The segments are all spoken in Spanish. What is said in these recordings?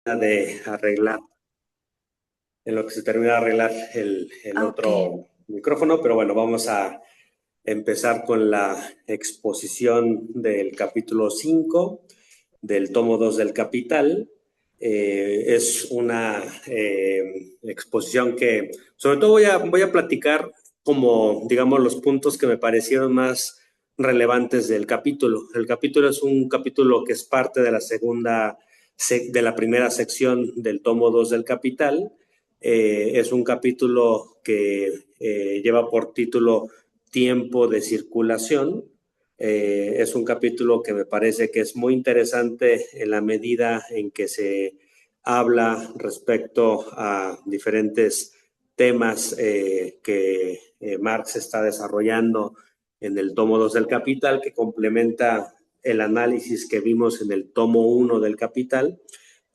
de arreglar, en lo que se termina de arreglar el Ok, otro micrófono, pero bueno, vamos a empezar con la exposición del capítulo 5 del tomo 2 del Capital. Es una exposición que sobre todo voy a platicar como, digamos, los puntos que me parecieron más relevantes del capítulo. El capítulo es un capítulo que es parte de la de la primera sección del tomo 2 del Capital. Es un capítulo que lleva por título Tiempo de circulación. Es un capítulo que me parece que es muy interesante en la medida en que se habla respecto a diferentes temas que Marx está desarrollando en el tomo 2 del Capital, que complementa el análisis que vimos en el tomo 1 del Capital.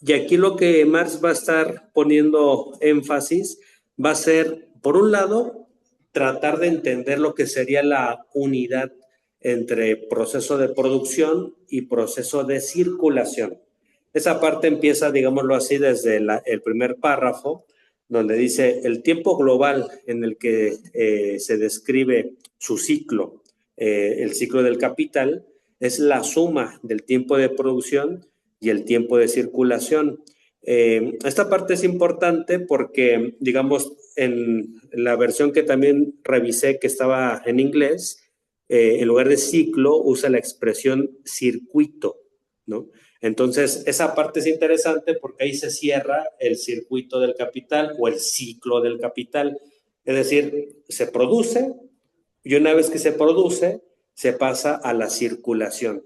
Y aquí lo que Marx va a estar poniendo énfasis va a ser, por un lado, tratar de entender lo que sería la unidad entre proceso de producción y proceso de circulación. Esa parte empieza, digámoslo así, desde el primer párrafo, donde dice el tiempo global en el que se describe su ciclo, el ciclo del capital, es la suma del tiempo de producción y el tiempo de circulación. Esta parte es importante porque, digamos, en la versión que también revisé, que estaba en inglés, en lugar de ciclo, usa la expresión circuito, ¿no? Entonces, esa parte es interesante porque ahí se cierra el circuito del capital o el ciclo del capital. Es decir, se produce y una vez que se produce, se pasa a la circulación.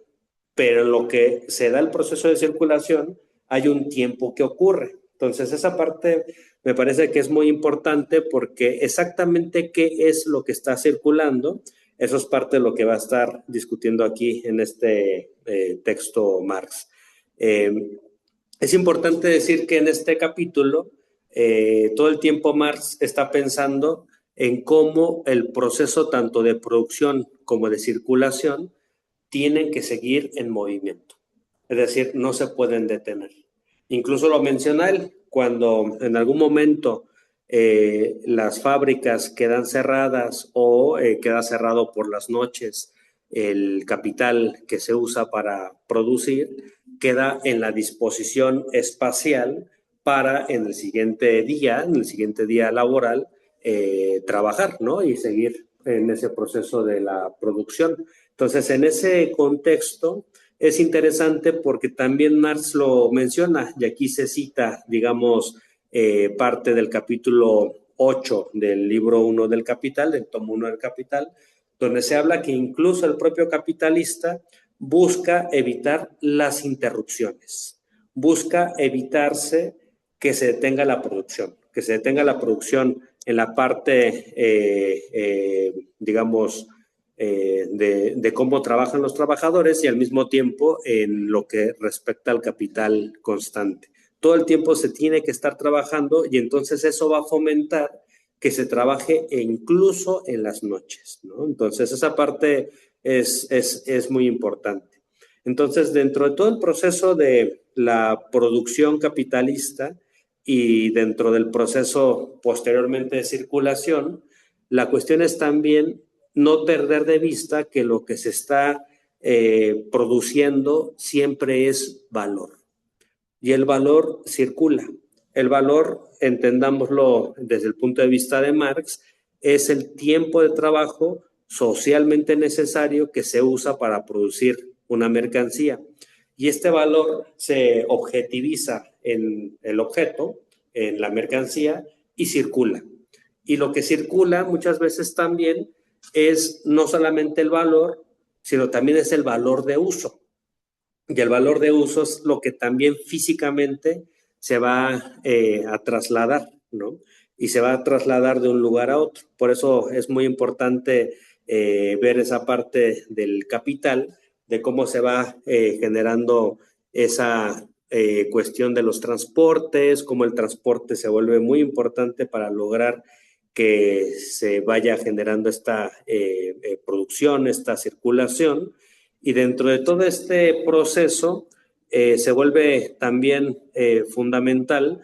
Pero en lo que se da el proceso de circulación, hay un tiempo que ocurre. Entonces, esa parte me parece que es muy importante porque exactamente qué es lo que está circulando, eso es parte de lo que va a estar discutiendo aquí en este texto Marx. Eh, es importante decir que en este capítulo todo el tiempo Marx está pensando en cómo el proceso tanto de producción como de circulación tienen que seguir en movimiento. Es decir, no se pueden detener. Incluso lo menciona él, cuando en algún momento las fábricas quedan cerradas o queda cerrado por las noches el capital que se usa para producir, queda en la disposición espacial para en el siguiente día laboral, trabajar, ¿no? Y seguir en ese proceso de la producción. Entonces, en ese contexto es interesante porque también Marx lo menciona y aquí se cita, digamos, parte del capítulo 8 del libro 1 del Capital, del tomo 1 del Capital, donde se habla que incluso el propio capitalista busca evitar las interrupciones, busca evitarse que se detenga la producción, que se detenga la producción en la parte, digamos, de cómo trabajan los trabajadores y al mismo tiempo en lo que respecta al capital constante. Todo el tiempo se tiene que estar trabajando y entonces eso va a fomentar que se trabaje incluso en las noches, ¿no? Entonces esa parte es muy importante. Entonces, dentro de todo el proceso de la producción capitalista y dentro del proceso posteriormente de circulación, la cuestión es también no perder de vista que lo que se está produciendo siempre es valor y el valor circula. El valor, entendámoslo desde el punto de vista de Marx, es el tiempo de trabajo socialmente necesario que se usa para producir una mercancía. Y este valor se objetiviza en el objeto, en la mercancía, y circula. Y lo que circula muchas veces también es no solamente el valor, sino también es el valor de uso. Y el valor de uso es lo que también físicamente se va a trasladar, ¿no? Y se va a trasladar de un lugar a otro. Por eso es muy importante ver esa parte del capital, de cómo se va generando esa cuestión de los transportes, cómo el transporte se vuelve muy importante para lograr que se vaya generando esta producción, esta circulación y dentro de todo este proceso, se vuelve también fundamental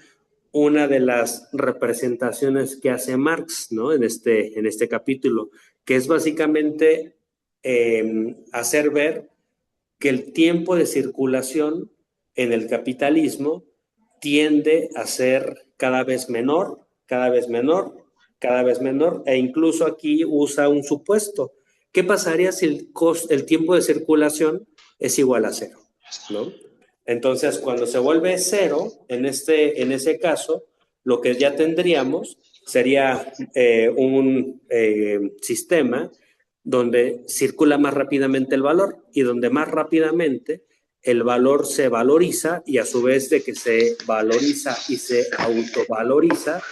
una de las representaciones que hace Marx, ¿no? En este capítulo, que es básicamente hacer ver que el tiempo de circulación en el capitalismo tiende a ser cada vez menor, cada vez menor, cada vez menor, e incluso aquí usa un supuesto. ¿Qué pasaría si el tiempo de circulación es igual a cero? ¿No? Entonces, cuando se vuelve cero, en ese caso, lo que ya tendríamos sería un sistema donde circula más rápidamente el valor y donde más rápidamente el valor se valoriza y a su vez de que se valoriza y se autovaloriza,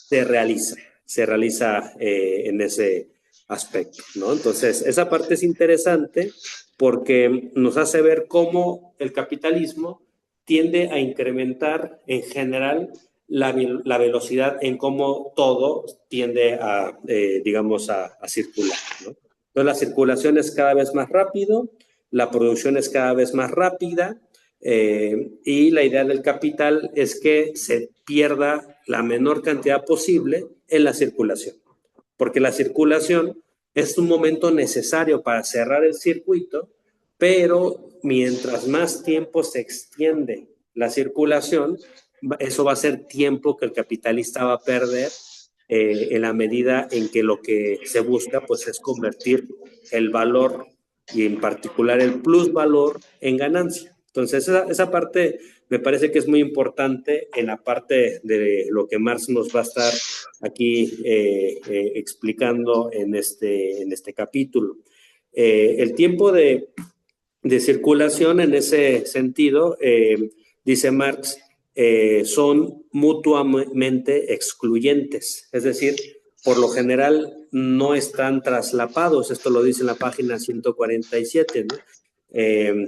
se realiza en ese aspecto, ¿no? Entonces, esa parte es interesante porque nos hace ver cómo el capitalismo tiende a incrementar en general la velocidad en cómo todo tiende a, digamos, a circular, ¿no? Entonces, la circulación es cada vez más rápido, la producción es cada vez más rápida, y la idea del capital es que se pierda la menor cantidad posible en la circulación, porque la circulación es un momento necesario para cerrar el circuito, pero mientras más tiempo se extiende la circulación, eso va a ser tiempo que el capitalista va a perder en la medida en que lo que se busca pues es convertir el valor y en particular el plusvalor en ganancia. Entonces esa parte me parece que es muy importante en la parte de lo que Marx nos va a estar aquí explicando en este capítulo. El tiempo de circulación en ese sentido, dice Marx, son mutuamente excluyentes, es decir, por lo general no están traslapados, esto lo dice en la página 147, ¿no?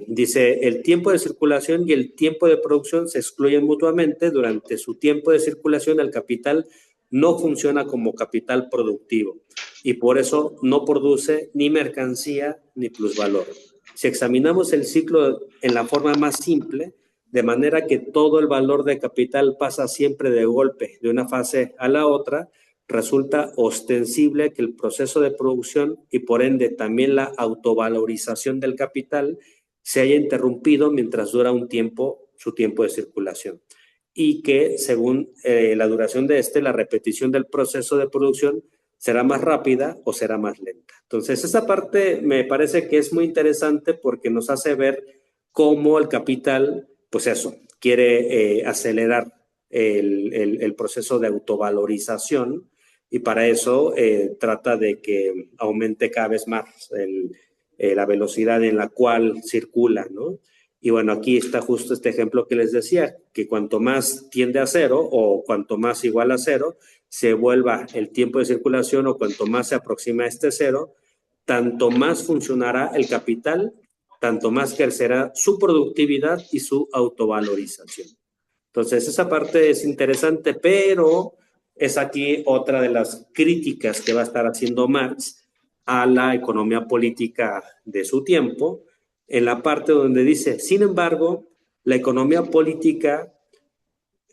Dice, el tiempo de circulación y el tiempo de producción se excluyen mutuamente. Durante su tiempo de circulación el capital no funciona como capital productivo y por eso no produce ni mercancía ni plusvalor. Si examinamos el ciclo en la forma más simple, de manera que todo el valor de capital pasa siempre de golpe de una fase a la otra, resulta ostensible que el proceso de producción y por ende también la autovalorización del capital se haya interrumpido mientras dura su tiempo de circulación y que según la duración de la repetición del proceso de producción será más rápida o será más lenta. Entonces, esa parte me parece que es muy interesante porque nos hace ver cómo el capital, pues eso, quiere acelerar el proceso de autovalorización y para eso trata de que aumente cada vez más la velocidad en la cual circula, ¿no? Y bueno, aquí está justo este ejemplo que les decía, que cuanto más tiende a cero o cuanto más igual a cero, se vuelva el tiempo de circulación o cuanto más se aproxima a este cero, tanto más funcionará el capital, tanto más crecerá su productividad y su autovalorización. Entonces, esa parte es interesante, pero es aquí otra de las críticas que va a estar haciendo Marx a la economía política de su tiempo, en la parte donde dice, sin embargo, la economía política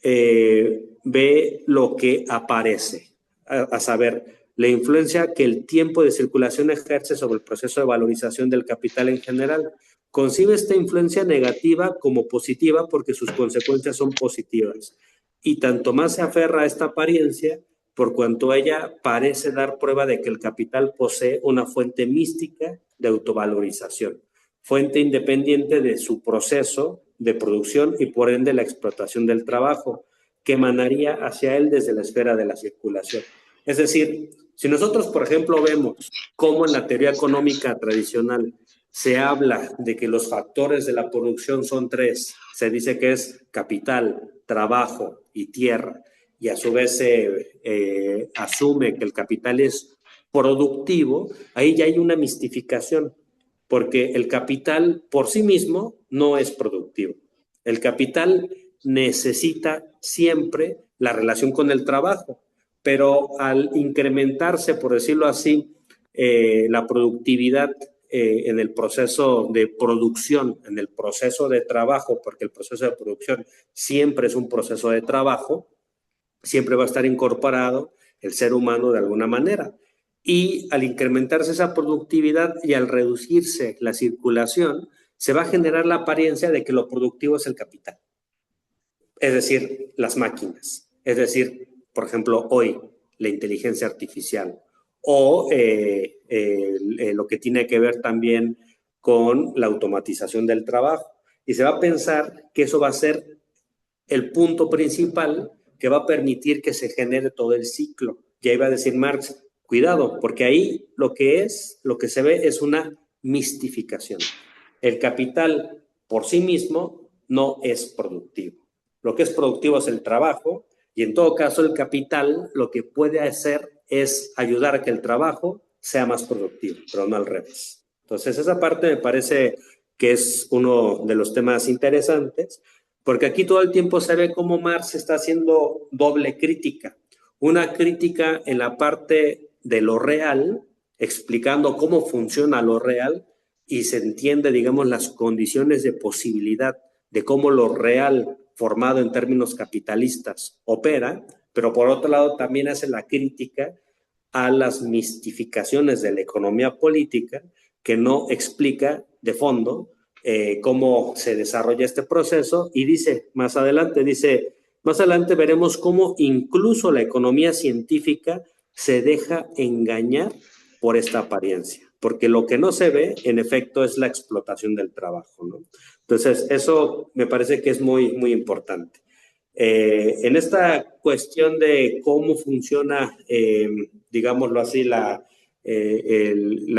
ve lo que aparece, a saber, la influencia que el tiempo de circulación ejerce sobre el proceso de valorización del capital en general. Concibe esta influencia negativa como positiva porque sus consecuencias son positivas. Y tanto más se aferra a esta apariencia, por cuanto ella parece dar prueba de que el capital posee una fuente mística de autovalorización, fuente independiente de su proceso de producción y por ende la explotación del trabajo, que emanaría hacia él desde la esfera de la circulación. Es decir, si nosotros, por ejemplo, vemos cómo en la teoría económica tradicional se habla de que los factores de la producción son tres, se dice que es capital, trabajo y tierra, y a su vez se asume que el capital es productivo, ahí ya hay una mistificación, porque el capital por sí mismo no es productivo. El capital necesita siempre la relación con el trabajo, pero al incrementarse, por decirlo así, la productividad en el proceso de producción, en el proceso de trabajo, porque el proceso de producción siempre es un proceso de trabajo, siempre va a estar incorporado el ser humano de alguna manera. Y al incrementarse esa productividad y al reducirse la circulación, se va a generar la apariencia de que lo productivo es el capital. Es decir, las máquinas. Es decir, por ejemplo, hoy, la inteligencia artificial o lo que tiene que ver también con la automatización del trabajo. Y se va a pensar que eso va a ser el punto principal que va a permitir que se genere todo el ciclo. Ya iba a decir Marx, cuidado, porque ahí lo que se ve es una mistificación. El capital por sí mismo no es productivo. Lo que es productivo es el trabajo y en todo caso el capital lo que puede hacer es ayudar a que el trabajo sea más productivo, pero no al revés. Entonces esa parte me parece que es uno de los temas interesantes, porque aquí todo el tiempo se ve cómo Marx está haciendo doble crítica. Una crítica en la parte de lo real, explicando cómo funciona lo real y se entiende, digamos, las condiciones de posibilidad de cómo lo real, formado en términos capitalistas, opera, pero por otro lado también hace la crítica a las mistificaciones de la economía política que no explica de fondo cómo se desarrolla este proceso y dice, más adelante veremos cómo incluso la economía científica se deja engañar por esta apariencia, porque lo que no se ve, en efecto, es la explotación del trabajo, ¿no? Entonces, eso me parece que es muy, muy importante. En esta cuestión de cómo funciona, digámoslo así, la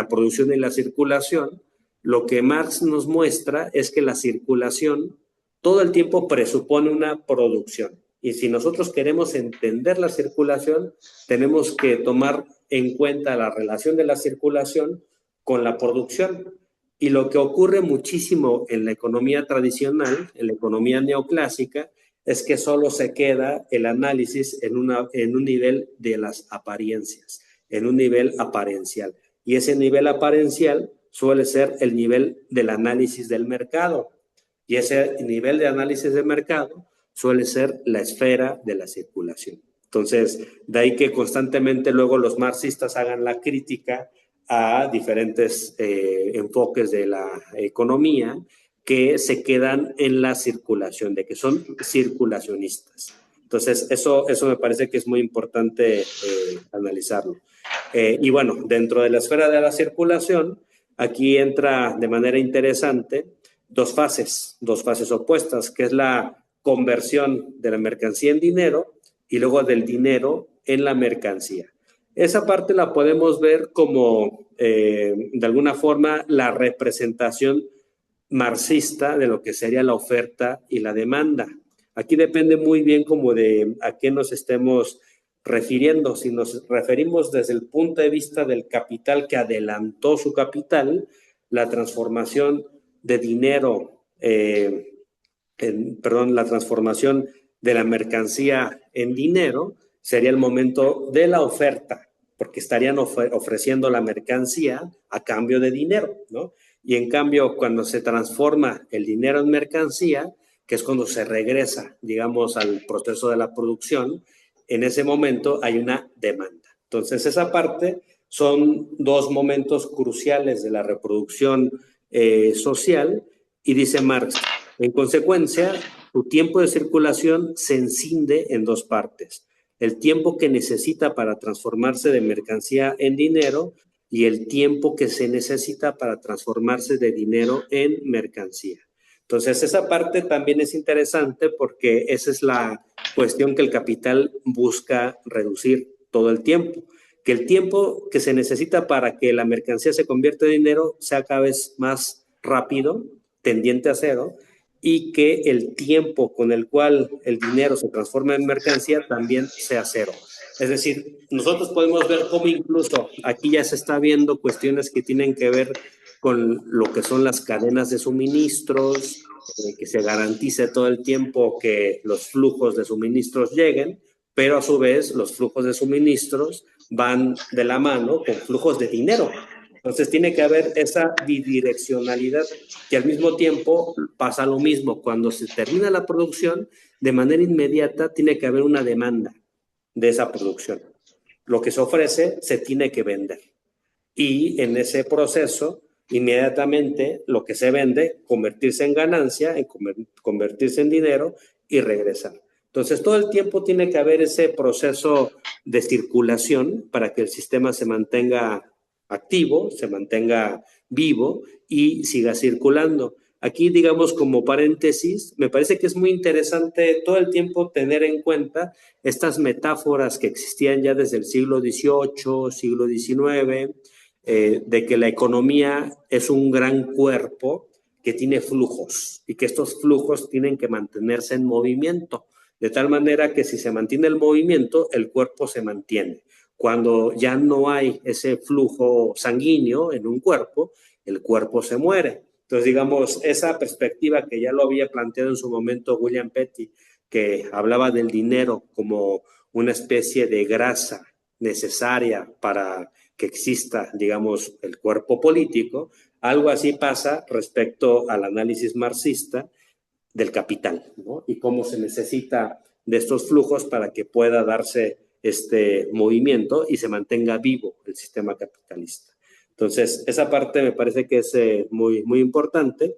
producción y la circulación, lo que Marx nos muestra es que la circulación todo el tiempo presupone una producción. Y si nosotros queremos entender la circulación, tenemos que tomar en cuenta la relación de la circulación con la producción. Y lo que ocurre muchísimo en la economía tradicional, en la economía neoclásica, es que solo se queda el análisis en un nivel de las apariencias, en un nivel aparencial. Y ese nivel aparencial suele ser el nivel del análisis del mercado. Y ese nivel de análisis de mercado suele ser la esfera de la circulación. Entonces, de ahí que constantemente luego los marxistas hagan la crítica a diferentes enfoques de la economía que se quedan en la circulación, de que son circulacionistas. Entonces, eso me parece que es muy importante analizarlo. Y bueno, dentro de la esfera de la circulación, aquí entra de manera interesante dos fases opuestas, que es la conversión de la mercancía en dinero y luego del dinero en la mercancía. Esa parte la podemos ver como, de alguna forma, la representación marxista de lo que sería la oferta y la demanda. Aquí depende muy bien como de a qué nos estemos refiriendo. Si nos referimos desde el punto de vista del capital que adelantó su capital, la transformación de dinero, la transformación de la mercancía en dinero sería el momento de la oferta, porque estarían ofreciendo la mercancía a cambio de dinero, ¿no? Y en cambio, cuando se transforma el dinero en mercancía, que es cuando se regresa, digamos, al proceso de la producción, en ese momento hay una demanda. Entonces, esa parte son dos momentos cruciales de la reproducción social, y dice Marx, en consecuencia, tu tiempo de circulación se encinde en dos partes. El tiempo que necesita para transformarse de mercancía en dinero y el tiempo que se necesita para transformarse de dinero en mercancía. Entonces, esa parte también es interesante porque esa es la cuestión que el capital busca reducir todo el tiempo. Que el tiempo que se necesita para que la mercancía se convierta en dinero sea cada vez más rápido, tendiente a cero, y que el tiempo con el cual el dinero se transforma en mercancía también sea cero. Es decir, nosotros podemos ver cómo incluso aquí ya se está viendo cuestiones que tienen que ver con lo que son las cadenas de suministros, que se garantice todo el tiempo que los flujos de suministros lleguen, pero a su vez los flujos de suministros van de la mano con flujos de dinero. Entonces tiene que haber esa bidireccionalidad, que al mismo tiempo pasa lo mismo. Cuando se termina la producción, de manera inmediata tiene que haber una demanda de esa producción. Lo que se ofrece se tiene que vender. Y en ese proceso, inmediatamente lo que se vende, convertirse en ganancia, en convertirse en dinero y regresar. Entonces, todo el tiempo tiene que haber ese proceso de circulación para que el sistema se mantenga activo, se mantenga vivo y siga circulando. Aquí, digamos, como paréntesis, me parece que es muy interesante todo el tiempo tener en cuenta estas metáforas que existían ya desde el siglo XVIII, siglo XIX, de que la economía es un gran cuerpo que tiene flujos y que estos flujos tienen que mantenerse en movimiento, de tal manera que si se mantiene el movimiento, el cuerpo se mantiene. Cuando ya no hay ese flujo sanguíneo en un cuerpo, el cuerpo se muere. Entonces, digamos, esa perspectiva que ya lo había planteado en su momento William Petty, que hablaba del dinero como una especie de grasa necesaria para que exista, digamos, el cuerpo político, algo así pasa respecto al análisis marxista del capital, ¿no? Y cómo se necesita de estos flujos para que pueda darse este movimiento y se mantenga vivo el sistema capitalista. Entonces, esa parte me parece que es muy, muy importante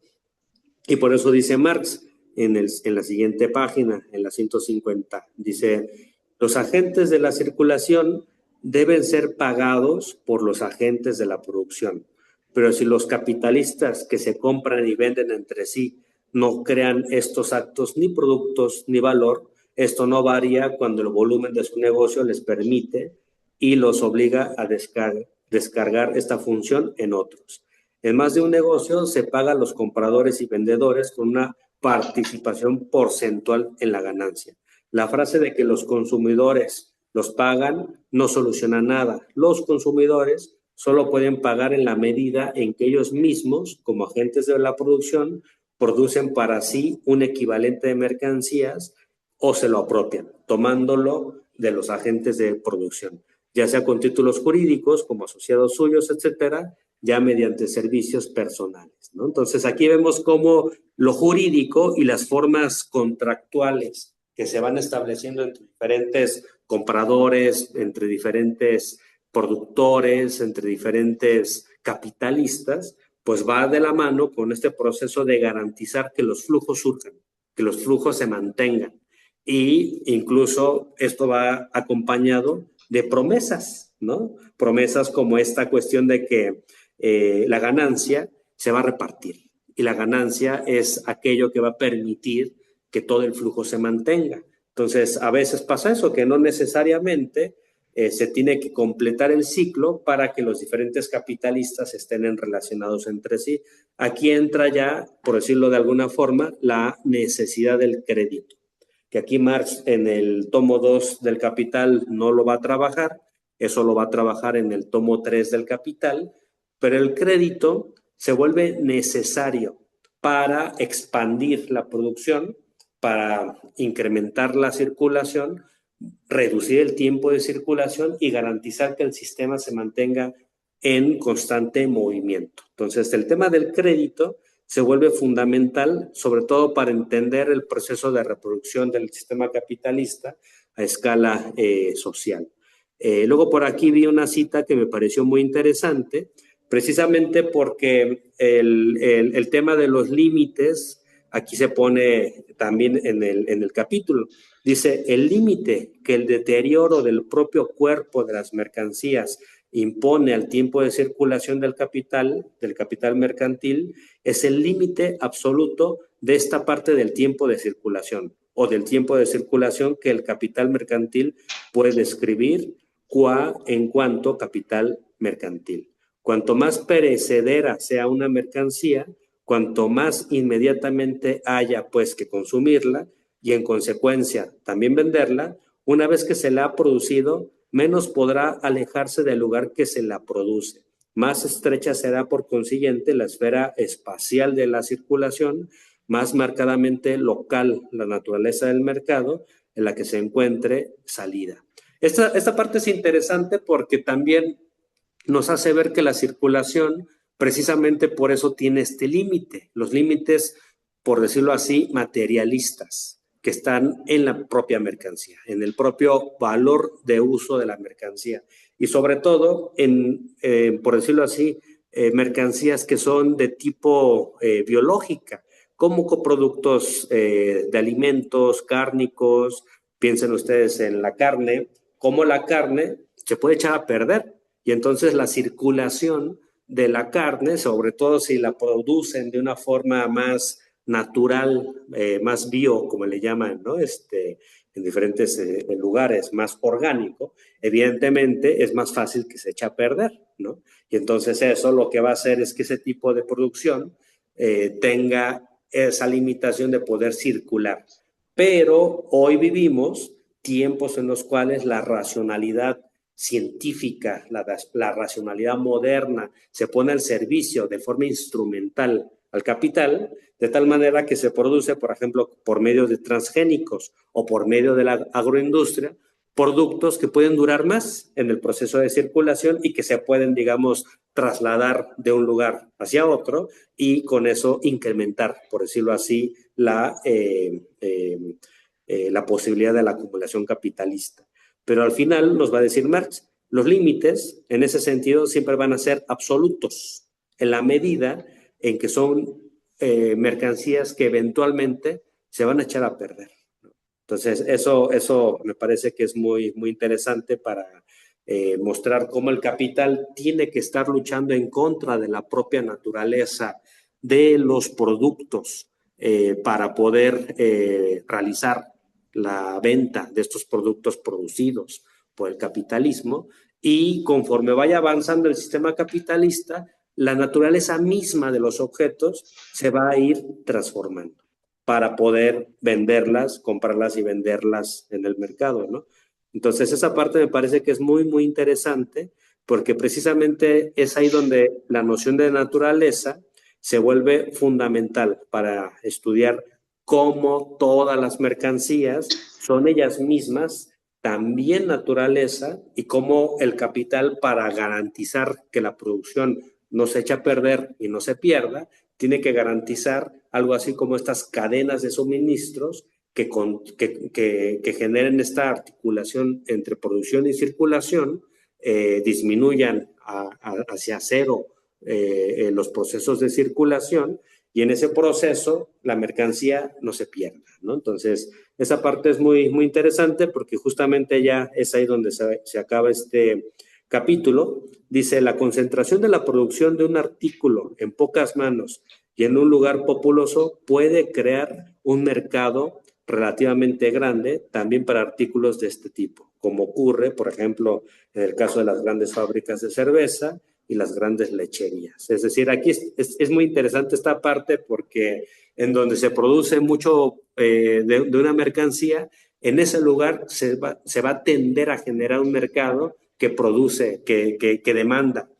y por eso dice Marx en la siguiente página, en la 150, dice, los agentes de la circulación deben ser pagados por los agentes de la producción, pero si los capitalistas que se compran y venden entre sí no crean estos actos ni productos ni valor, esto no varía cuando el volumen de su negocio les permite y los obliga a descargar esta función en otros. En más de un negocio se paga a los compradores y vendedores con una participación porcentual en la ganancia. La frase de que los consumidores los pagan no soluciona nada. Los consumidores solo pueden pagar en la medida en que ellos mismos, como agentes de la producción, producen para sí un equivalente de mercancías o se lo apropian, tomándolo de los agentes de producción, ya sea con títulos jurídicos como asociados suyos, etcétera, ya mediante servicios personales, ¿no? Entonces, aquí vemos cómo lo jurídico y las formas contractuales que se van estableciendo entre diferentes compradores, entre diferentes productores, entre diferentes capitalistas, pues va de la mano con este proceso de garantizar que los flujos surjan, que los flujos se mantengan. Y incluso esto va acompañado de promesas, ¿no? Promesas como esta cuestión de que la ganancia se va a repartir y la ganancia es aquello que va a permitir que todo el flujo se mantenga. Entonces, a veces pasa eso, que no necesariamente se tiene que completar el ciclo para que los diferentes capitalistas estén relacionados entre sí. Aquí entra ya, por decirlo de alguna forma, la necesidad del crédito, que aquí Marx en el tomo 2 del Capital no lo va a trabajar, eso lo va a trabajar en el tomo 3 del Capital, pero el crédito se vuelve necesario para expandir la producción, para incrementar la circulación, reducir el tiempo de circulación y garantizar que el sistema se mantenga en constante movimiento. Entonces, el tema del crédito se vuelve fundamental, sobre todo para entender el proceso de reproducción del sistema capitalista a escala social. Luego por aquí vi una cita que me pareció muy interesante, precisamente porque el tema de los límites aquí se pone también en el capítulo. Dice, el límite que el deterioro del propio cuerpo de las mercancías impone al tiempo de circulación del capital mercantil, es el límite absoluto de esta parte del tiempo de circulación o del tiempo de circulación que el capital mercantil puede describir en cuanto capital mercantil. Cuanto más perecedera sea una mercancía, cuanto más inmediatamente haya pues que consumirla y en consecuencia también venderla, una vez que se la ha producido, menos podrá alejarse del lugar que se la produce. Más estrecha será por consiguiente la esfera espacial de la circulación, más marcadamente local la naturaleza del mercado en la que se encuentre salida. Esta parte es interesante porque también nos hace ver que la circulación precisamente por eso tiene este límite, los límites, por decirlo así, materialistas, que están en la propia mercancía, en el propio valor de uso de la mercancía y sobre todo en, por decirlo así, mercancías que son de tipo biológica, como coproductos de alimentos cárnicos. Piensen ustedes en la carne, como la carne se puede echar a perder y entonces la circulación de la carne, sobre todo si la producen de una forma más natural, más bio, como le llaman, ¿no? En diferentes lugares, más orgánico, evidentemente es más fácil que se eche a perder, ¿no? Y entonces eso lo que va a hacer es que ese tipo de producción tenga esa limitación de poder circular. Pero hoy vivimos tiempos en los cuales la racionalidad científica, la racionalidad moderna, se pone al servicio de forma instrumental al capital, de tal manera que se produce, por ejemplo, por medio de transgénicos o por medio de la agroindustria, productos que pueden durar más en el proceso de circulación y que se pueden, digamos, trasladar de un lugar hacia otro y con eso incrementar, por decirlo así, la posibilidad de la acumulación capitalista. Pero al final nos va a decir Marx, los límites en ese sentido siempre van a ser absolutos, en la medida en que son mercancías que eventualmente se van a echar a perder. Entonces, eso me parece que es muy, muy interesante para mostrar cómo el capital tiene que estar luchando en contra de la propia naturaleza de los productos para poder realizar la venta de estos productos producidos por el capitalismo y conforme vaya avanzando el sistema capitalista, la naturaleza misma de los objetos se va a ir transformando para poder venderlas, comprarlas y venderlas en el mercado, ¿no? Entonces esa parte me parece que es muy, muy interesante porque precisamente es ahí donde la noción de naturaleza se vuelve fundamental para estudiar cómo todas las mercancías son ellas mismas también naturaleza y cómo el capital para garantizar que la producción no se echa a perder y no se pierda, tiene que garantizar algo así como estas cadenas de suministros que generen esta articulación entre producción y circulación, disminuyan hacia cero los procesos de circulación y en ese proceso la mercancía no se pierda, ¿no? Entonces, esa parte es muy, muy interesante porque justamente ya es ahí donde se acaba este capítulo. Dice, la concentración de la producción de un artículo en pocas manos y en un lugar populoso puede crear un mercado relativamente grande también para artículos de este tipo, como ocurre, por ejemplo, en el caso de las grandes fábricas de cerveza y las grandes lecherías. Es decir, aquí es muy interesante esta parte porque en donde se produce mucho de una mercancía, en ese lugar se va a tender a generar un mercado que produce, que demanda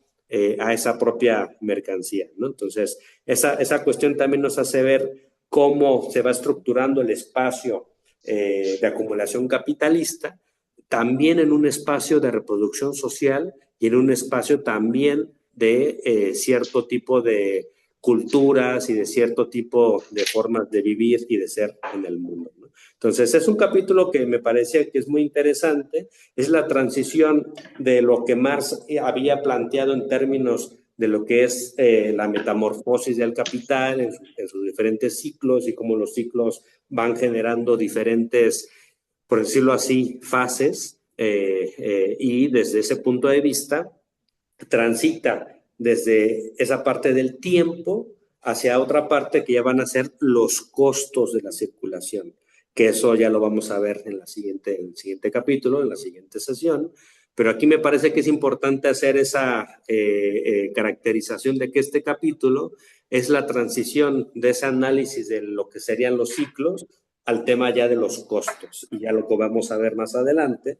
a esa propia mercancía, ¿no? Entonces, esa cuestión también nos hace ver cómo se va estructurando el espacio de acumulación capitalista, también en un espacio de reproducción social y en un espacio también de cierto tipo de culturas y de cierto tipo de formas de vivir y de ser en el mundo, ¿no? Entonces, es un capítulo que me parece que es muy interesante, es la transición de lo que Marx había planteado en términos de lo que es la metamorfosis del capital en sus diferentes ciclos y cómo los ciclos van generando diferentes, por decirlo así, fases y desde ese punto de vista transita desde esa parte del tiempo hacia otra parte que ya van a ser los costos de la circulación, que eso ya lo vamos a ver en en el siguiente capítulo, en la siguiente sesión, pero aquí me parece que es importante hacer esa caracterización de que este capítulo es la transición de ese análisis de lo que serían los ciclos al tema ya de los costos, y ya lo que vamos a ver más adelante,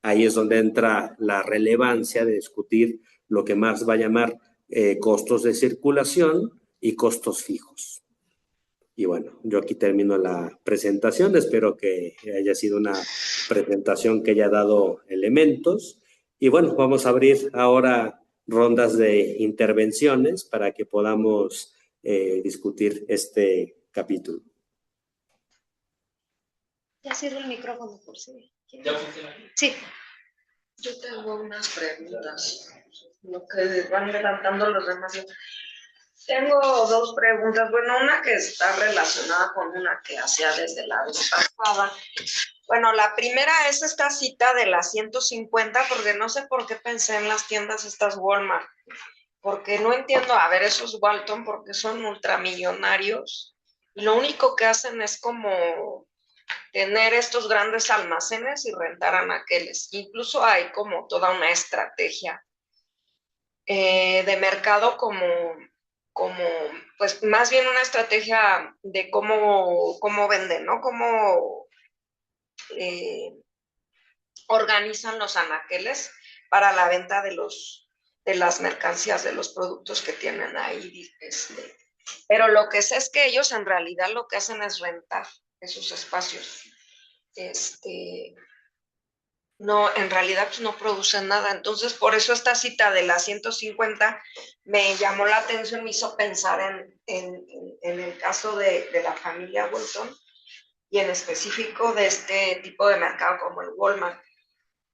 ahí es donde entra la relevancia de discutir lo que Marx va a llamar costos de circulación y costos fijos. Y bueno, yo aquí termino la presentación. Espero que haya sido una presentación que haya dado elementos. Y bueno, vamos a abrir ahora rondas de intervenciones para que podamos discutir este capítulo. Ya sirve el micrófono por si. ¿Ya funciona? Sí. Yo tengo unas preguntas, lo que van levantando los demás. Tengo dos preguntas. Bueno, una que está relacionada con una que hacía desde la vez pasada. Bueno, la primera es esta cita de las 150, porque no sé por qué pensé en las tiendas estas Walmart, porque no entiendo, a ver, esos Walton, porque son ultramillonarios, y lo único que hacen es como tener estos grandes almacenes y rentar anaqueles. Incluso hay como toda una estrategia de mercado como, pues más bien una estrategia de cómo venden, ¿no? Cómo organizan los anaqueles para la venta de las mercancías, de los productos que tienen ahí. Pero lo que sé es que ellos en realidad lo que hacen es rentar esos espacios. No, en realidad pues no producen nada. Entonces, por eso esta cita de las 150 me llamó la atención, me hizo pensar en el caso de la familia Bolton y en específico de este tipo de mercado como el Walmart.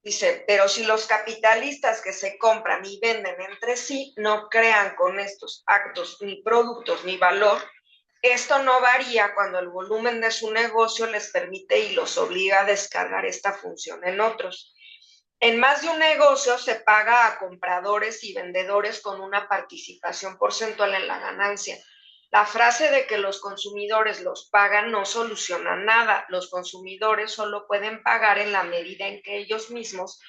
Dice, pero si los capitalistas que se compran y venden entre sí no crean con estos actos ni productos ni valor, esto no varía cuando el volumen de su negocio les permite y los obliga a descargar esta función en otros. En más de un negocio se paga a compradores y vendedores con una participación porcentual en la ganancia. La frase de que los consumidores los pagan no soluciona nada. Los consumidores solo pueden pagar en la medida en que ellos mismos,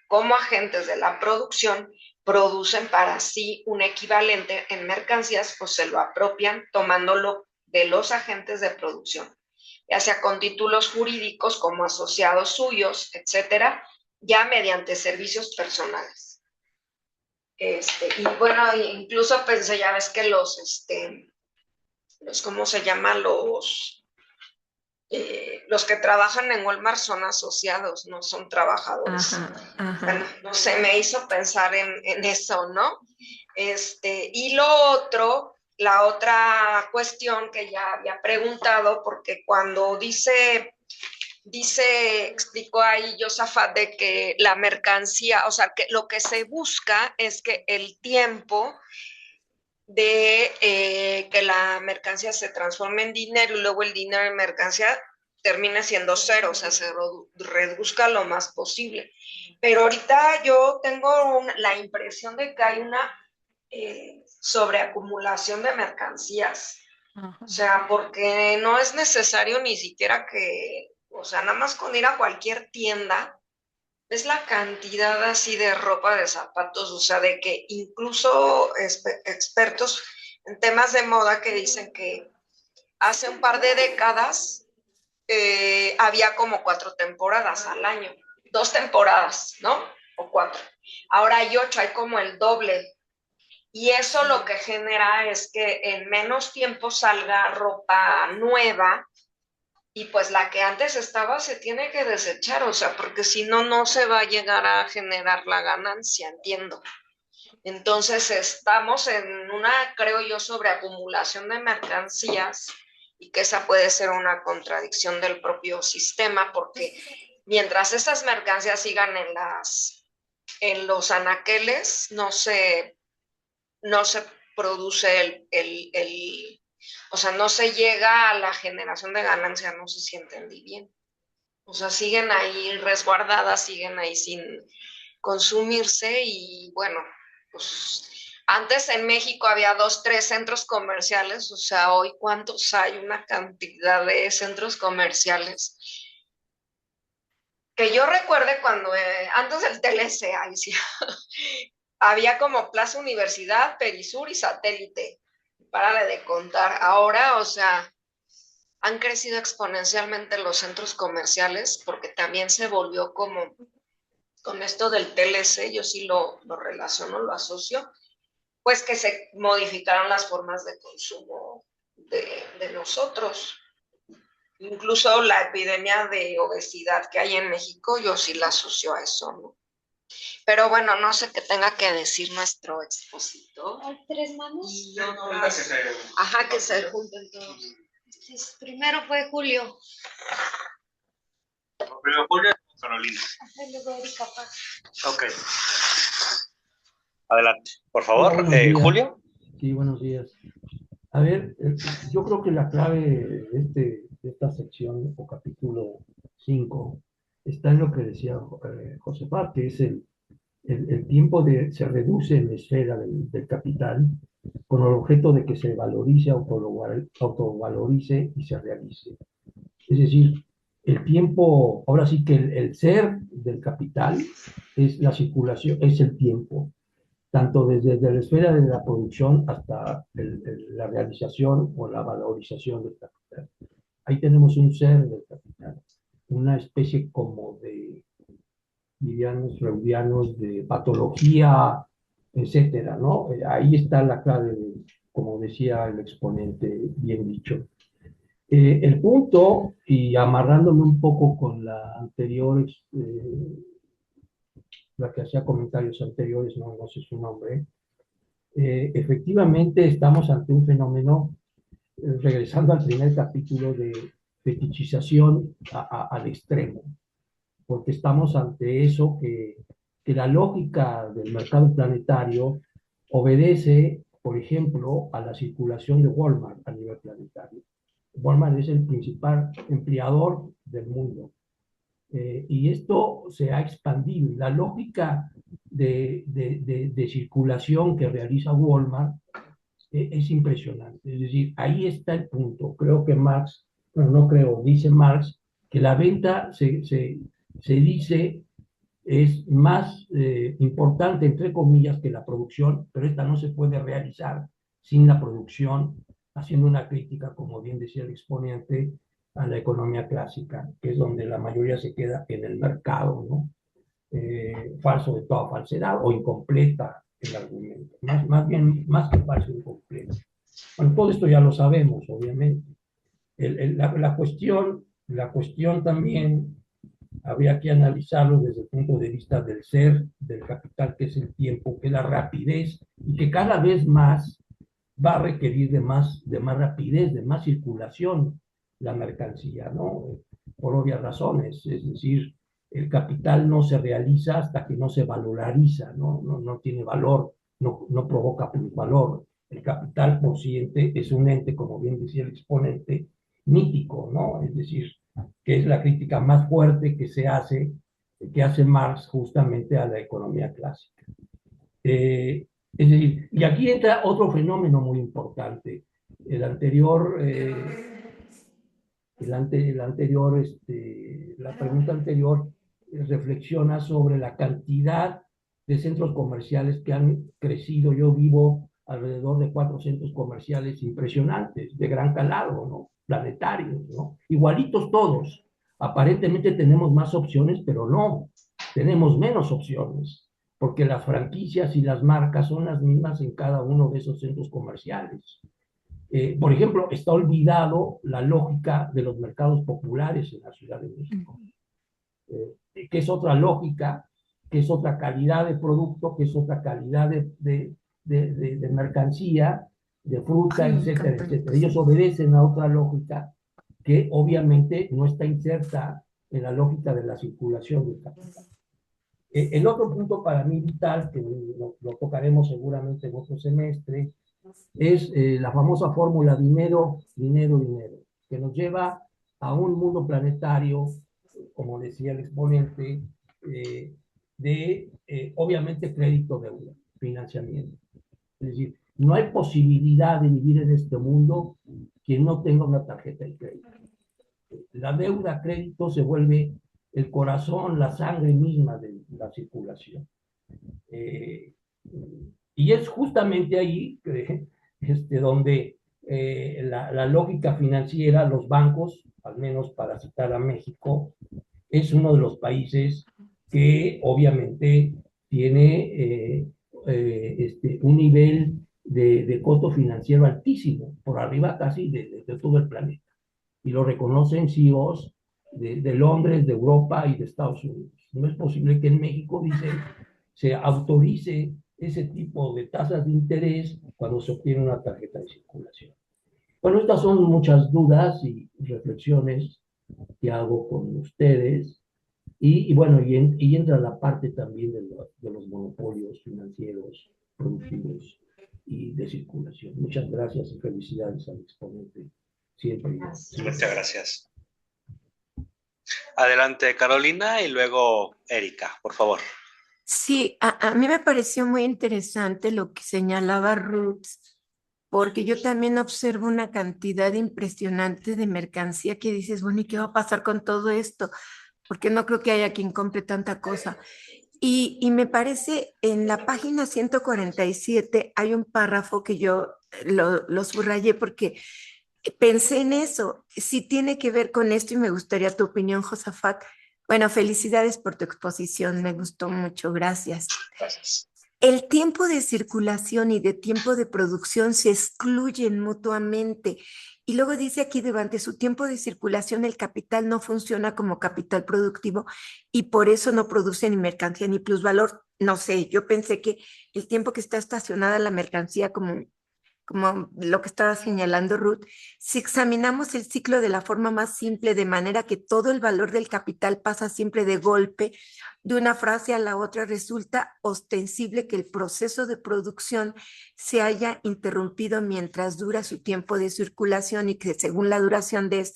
como agentes de la producción, producen para sí un equivalente en mercancías o se lo apropian tomándolo de los agentes de producción, ya sea con títulos jurídicos como asociados suyos, etcétera, ya mediante servicios personales. Y bueno, incluso pensé, ya ves que los ¿cómo se llama? Los que trabajan en Walmart son asociados, no son trabajadores. Ajá. Bueno, no sé, me hizo pensar en eso, ¿no? Y lo otro, la otra cuestión que ya había preguntado, porque cuando explicó ahí Josafat de que la mercancía, o sea, que lo que se busca es que el tiempo de que la mercancía se transforme en dinero y luego el dinero en mercancía termine siendo cero, o sea, se reduzca lo más posible. Pero ahorita yo tengo la impresión de que hay una sobreacumulación de mercancías. Ajá. O sea, porque no es necesario ni siquiera que, o sea, nada más con ir a cualquier tienda, es la cantidad así de ropa, de zapatos, o sea, de que incluso expertos en temas de moda que dicen que hace un par de décadas había como 4 temporadas al año, 2 temporadas, ¿no? O 4. Ahora hay 8, hay como el doble. Y eso lo que genera es que en menos tiempo salga ropa nueva y pues la que antes estaba se tiene que desechar, o sea, porque si no, no se va a llegar a generar la ganancia, entiendo. Entonces estamos en una, creo yo, sobreacumulación de mercancías y que esa puede ser una contradicción del propio sistema, porque mientras esas mercancías sigan en los anaqueles, no se produce o sea, no se llega a la generación de ganancia, no sé si entendí bien. O sea, siguen ahí resguardadas, siguen ahí sin consumirse y bueno, pues antes en México había 2, 3 centros comerciales, o sea, hoy cuántos hay, una cantidad de centros comerciales. Que yo recuerde cuando, antes del TLC, ahí sí, había como Plaza Universidad, Perisur y Satélite. Párale de contar. Ahora, o sea, han crecido exponencialmente los centros comerciales porque también se volvió como con esto del TLC, yo sí lo relaciono, lo asocio, pues que se modificaron las formas de consumo de nosotros. Incluso la epidemia de obesidad que hay en México, yo sí la asocio a eso, ¿no? Pero bueno, no sé qué tenga que decir nuestro expositor. Hay tres manos. Y ajá, que se junten todos. Sí, primero fue Julio. Primero Julio y Carolina. Y luego Erika Paz. Ok. Adelante, por Hola, favor. buenos días. Julio. Sí, buenos días. A ver, yo creo que la clave de esta sección o capítulo 5 está en lo que decía Josefat, que es el tiempo se reduce en la esfera del capital con el objeto de que se valorice, autovalorice y se realice. Es decir, el tiempo, ahora sí que el ser del capital es la circulación, es el tiempo tanto desde la esfera de la producción hasta la realización o la valorización del capital. Ahí tenemos un ser del capital, una especie como de, dirían los freudianos, de patología, etcétera, ¿no? Ahí está la clave, como decía el exponente, bien dicho. El punto, y amarrándome un poco con la anterior, la que hacía comentarios anteriores, no sé su nombre, efectivamente estamos ante un fenómeno, regresando al primer capítulo, de fetichización al extremo, porque estamos ante eso que la lógica del mercado planetario obedece, por ejemplo, a la circulación de Walmart a nivel planetario. Walmart es el principal empleador del mundo. Y esto se ha expandido. La lógica de circulación que realiza Walmart es impresionante. Es decir, ahí está el punto. Creo que Marx, bueno, no creo, dice Marx, que la venta se dice es más importante, entre comillas, que la producción, pero esta no se puede realizar sin la producción, haciendo una crítica, como bien decía el exponente, a la economía clásica, que es donde la mayoría se queda en el mercado, ¿no? Falso de toda falsedad o incompleta el argumento, más bien, más que falso, incompleto. Bueno, todo esto ya lo sabemos, obviamente. La cuestión también habría que analizarlo desde el punto de vista del ser, del capital, que es el tiempo, que es la rapidez, y que cada vez más va a requerir de más rapidez, de más circulación la mercancía, ¿no? Por obvias razones, es decir, el capital no se realiza hasta que no se valoriza, no tiene valor, no provoca valor. El capital por sí es un ente, como bien decía el exponente, mítico, ¿no? Es decir, que es la crítica más fuerte que hace Marx justamente a la economía clásica. Es decir, y aquí entra otro fenómeno muy importante. El anterior, la pregunta anterior reflexiona sobre la cantidad de centros comerciales que han crecido. Yo vivo alrededor de 4 centros comerciales impresionantes, de gran calado, ¿no? Planetarios, ¿no? Igualitos todos. Aparentemente tenemos más opciones, pero no, tenemos menos opciones, porque las franquicias y las marcas son las mismas en cada uno de esos centros comerciales. Por ejemplo, está olvidado la lógica de los mercados populares en la Ciudad de México, que es otra lógica, que es otra calidad de producto, que es otra calidad de mercancía, de fruta, etcétera, etcétera. Ellos obedecen a otra lógica que obviamente no está inserta en la lógica de la circulación del capital. El otro punto para mí vital, que lo tocaremos seguramente en otro semestre, es la famosa fórmula dinero, dinero, dinero, que nos lleva a un mundo planetario, como decía el exponente, obviamente crédito, deuda, financiamiento. Es decir, no hay posibilidad de vivir en este mundo quien no tenga una tarjeta de crédito. La deuda, crédito, se vuelve el corazón, la sangre misma de la circulación. Y es justamente ahí donde la lógica financiera, los bancos, al menos para citar a México, es uno de los países que obviamente tiene un nivel de costo financiero altísimo, por arriba casi de todo el planeta. Y lo reconocen CEOs de Londres, de Europa y de Estados Unidos. No es posible que en México, dice, se autorice ese tipo de tasas de interés cuando se obtiene una tarjeta de circulación. Bueno, estas son muchas dudas y reflexiones que hago con ustedes. Y bueno, y entra la parte también de los monopolios financieros, productivos y de circulación. Muchas gracias y felicidades al exponente. Siempre. Muchas gracias. Adelante, Carolina, y luego Erika, por favor. Sí, a mí me pareció muy interesante lo que señalaba Ruth, porque yo también observo una cantidad impresionante de mercancía que dices, bueno, ¿y qué va a pasar con todo esto? Porque no creo que haya quien compre tanta cosa. Y me parece en la página 147 hay un párrafo que yo lo subrayé porque pensé en eso. Sí tiene que ver con esto y me gustaría tu opinión, Josafat. Bueno, felicidades por tu exposición, me gustó mucho, gracias. Gracias. El tiempo de circulación y de tiempo de producción se excluyen mutuamente. Y luego dice aquí, durante su tiempo de circulación, el capital no funciona como capital productivo y por eso no produce ni mercancía ni plusvalor. No sé, yo pensé que el tiempo que está estacionada la mercancía como lo que estaba señalando Ruth, si examinamos el ciclo de la forma más simple, de manera que todo el valor del capital pasa siempre de golpe, de una frase a la otra, resulta ostensible que el proceso de producción se haya interrumpido mientras dura su tiempo de circulación y que según la duración de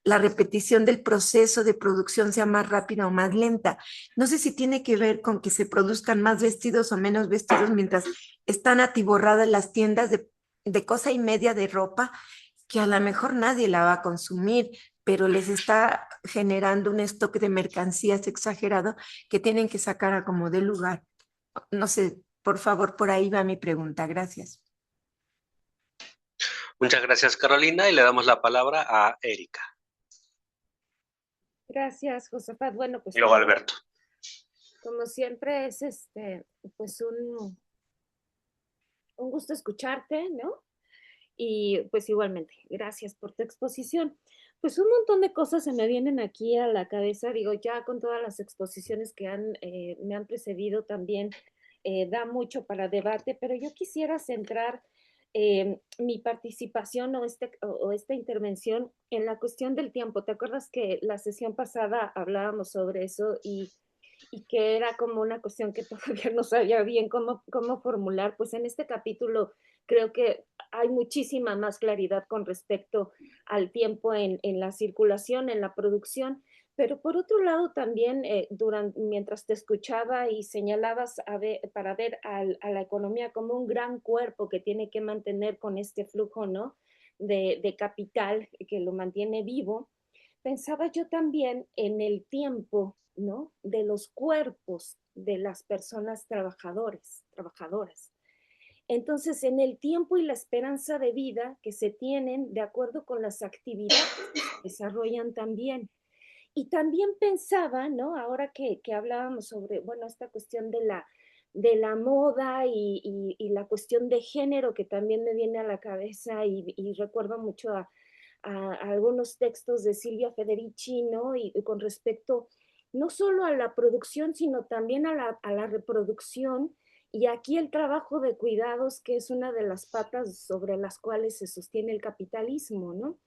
la repetición del proceso de producción sea más rápida o más lenta. No sé si tiene que ver con que se produzcan más vestidos o menos vestidos mientras están atiborradas las tiendas de cosa y media de ropa que a lo mejor nadie la va a consumir, pero les está generando un stock de mercancías exagerado que tienen que sacar a como de lugar. No sé, por favor, por ahí va mi pregunta. Gracias. Muchas gracias, Carolina, y le damos la palabra a Erika. Gracias, Josafat. Bueno, pues Y luego Alberto. como siempre es pues un gusto escucharte, ¿no? Y pues igualmente, gracias por tu exposición. Pues un montón de cosas se me vienen aquí a la cabeza, digo, ya con todas las exposiciones que me han precedido también, da mucho para debate, pero yo quisiera centrar mi participación o esta intervención en la cuestión del tiempo. ¿Te acuerdas que la sesión pasada hablábamos sobre eso y que era como una cuestión que todavía no sabía bien cómo formular? Pues en este capítulo creo que hay muchísima más claridad con respecto al tiempo en la circulación, en la producción, pero por otro lado también, mientras te escuchaba y señalabas para ver a la economía como un gran cuerpo que tiene que mantener con este flujo, ¿no? de capital que lo mantiene vivo, pensaba yo también en el tiempo, ¿no? De los cuerpos de las personas trabajadoras. Entonces, en el tiempo y la esperanza de vida que se tienen de acuerdo con las actividades que se desarrollan también. Y también pensaba, ¿no? Ahora que hablábamos sobre, bueno, esta cuestión de la moda y la cuestión de género que también me viene a la cabeza y recuerdo mucho a algunos textos de Silvia Federici, ¿no? Y con respecto no solo a la producción, sino también a la reproducción. Y aquí el trabajo de cuidados, que es una de las patas sobre las cuales se sostiene el capitalismo, ¿no?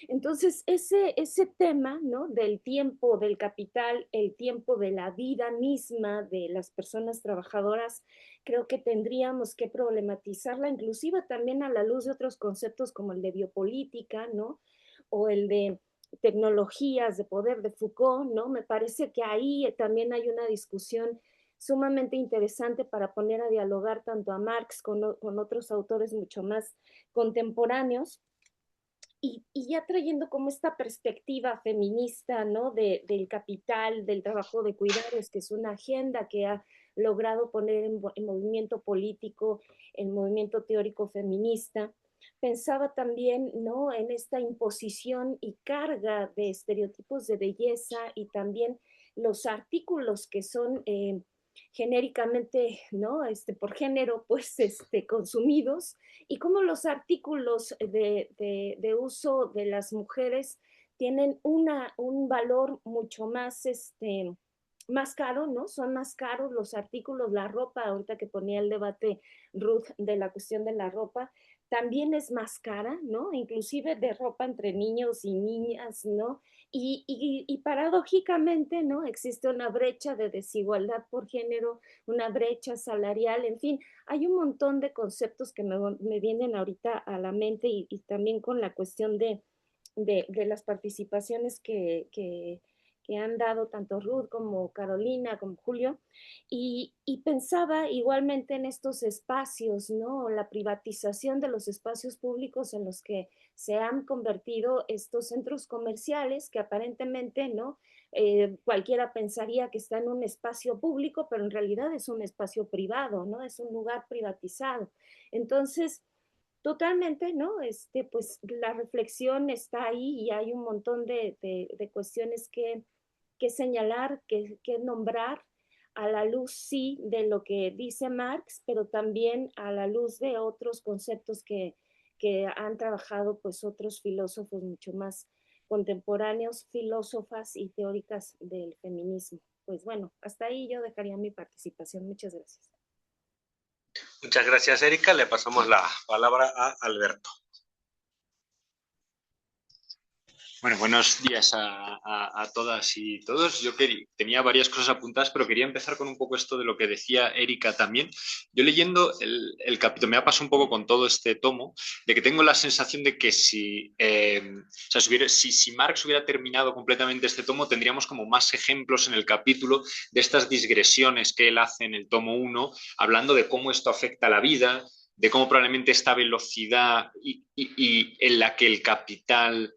Entonces, ese tema, ¿no? Del tiempo, del capital, el tiempo de la vida misma de las personas trabajadoras, creo que tendríamos que problematizarla, inclusive también a la luz de otros conceptos como el de biopolítica, ¿no? O el de tecnologías de poder de Foucault, ¿no? Me parece que ahí también hay una discusión sumamente interesante para poner a dialogar tanto a Marx con otros autores mucho más contemporáneos. Y ya trayendo como esta perspectiva feminista, ¿no? Del capital, del trabajo de cuidados, que es una agenda que ha logrado poner en movimiento político, el movimiento teórico feminista. Pensaba también, ¿no? En esta imposición y carga de estereotipos de belleza y también los artículos que son genéricamente, ¿no? Por género, pues, consumidos, y cómo los artículos de uso de las mujeres tienen un valor mucho más, más caro, ¿no? Son más caros los artículos, la ropa, ahorita que ponía el debate Ruth de la cuestión de la ropa, también es más cara, ¿no? Inclusive de ropa entre niños y niñas, ¿no? Y paradójicamente, ¿no? Existe una brecha de desigualdad por género, una brecha salarial, en fin, hay un montón de conceptos que me vienen ahorita a la mente y también con la cuestión de las participaciones que han dado tanto Ruth como Carolina, como Julio, y pensaba igualmente en estos espacios, ¿no? La privatización de los espacios públicos en los que se han convertido estos centros comerciales que aparentemente, ¿no? Cualquiera pensaría que está en un espacio público, pero en realidad es un espacio privado, ¿no? Es un lugar privatizado. Entonces, totalmente, ¿no? Pues la reflexión está ahí y hay un montón de cuestiones que señalar, que nombrar a la luz, sí, de lo que dice Marx, pero también a la luz de otros conceptos que han trabajado pues otros filósofos mucho más contemporáneos, filósofas y teóricas del feminismo. Pues bueno, hasta ahí yo dejaría mi participación. Muchas gracias. Muchas gracias, Erika. Le pasamos la palabra a Alberto. Bueno, buenos días a todas y todos. Yo tenía varias cosas apuntadas, pero quería empezar con un poco esto de lo que decía Erika también. Yo leyendo el capítulo, me ha pasado un poco con todo este tomo, de que tengo la sensación de que si Marx hubiera terminado completamente este tomo, tendríamos como más ejemplos en el capítulo de estas digresiones que él hace en el tomo 1, hablando de cómo esto afecta a la vida, de cómo probablemente esta velocidad y en la que el capital...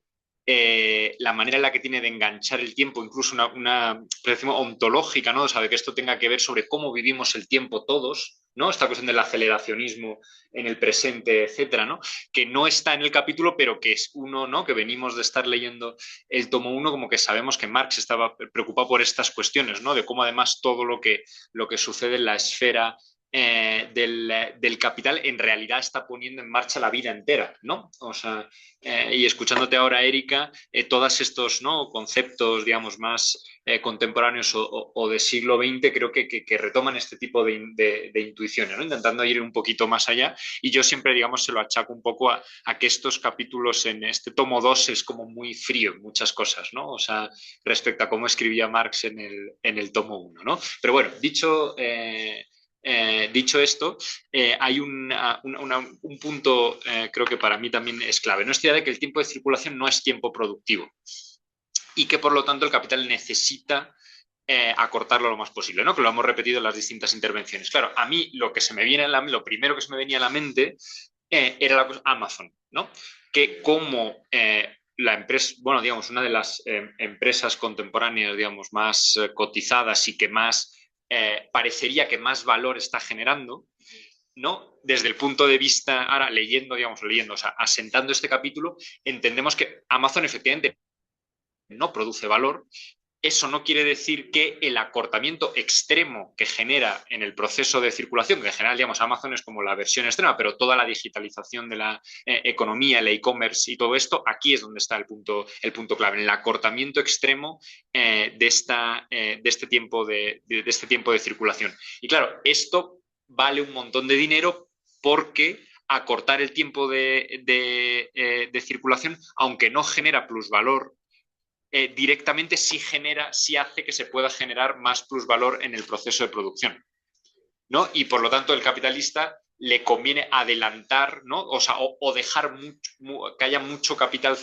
la manera en la que tiene de enganchar el tiempo, incluso una percepción ontológica, ¿no? O sea, de que esto tenga que ver sobre cómo vivimos el tiempo todos, ¿no? Esta cuestión del aceleracionismo en el presente, etcétera, ¿no? Que no está en el capítulo, pero que es uno, ¿no? Que venimos de estar leyendo el tomo 1, como que sabemos que Marx estaba preocupado por estas cuestiones, ¿no? De cómo además todo lo que sucede en la esfera del capital en realidad está poniendo en marcha la vida entera, ¿no? O sea, y escuchándote ahora, Erika, todos estos, ¿no? Conceptos, digamos, más contemporáneos o de siglo XX, creo que retoman este tipo de intuiciones, ¿no? Intentando ir un poquito más allá. Y yo siempre, digamos, se lo achaco un poco a que estos capítulos en este tomo 2 es como muy frío en muchas cosas, ¿no? O sea, respecto a cómo escribía Marx en el tomo 1, ¿no? Pero bueno, dicho esto, hay un punto, creo que para mí también es clave, ¿no? Esta idea de que el tiempo de circulación no es tiempo productivo y que por lo tanto el capital necesita acortarlo lo más posible, ¿no? Que lo hemos repetido en las distintas intervenciones. Claro, a mí lo primero que se me venía a la mente era la cosa Amazon, ¿no? Que como la empresa, bueno, digamos, una de las empresas contemporáneas, digamos, más cotizadas y que más parecería que más valor está generando, ¿no? Desde el punto de vista, ahora leyendo, o sea, asentando este capítulo, entendemos que Amazon efectivamente no produce valor. Eso no quiere decir que el acortamiento extremo que genera en el proceso de circulación, que en general, digamos, Amazon es como la versión extrema, pero toda la digitalización de la economía, el e-commerce y todo esto, aquí es donde está el punto clave, en el acortamiento extremo de este tiempo de circulación. Y claro, esto vale un montón de dinero porque acortar el tiempo de circulación, aunque no genera plusvalor, directamente sí hace que se pueda generar más plusvalor en el proceso de producción, ¿no? Y por lo tanto el capitalista le conviene adelantar, ¿no? O sea, o dejar que haya mucho capital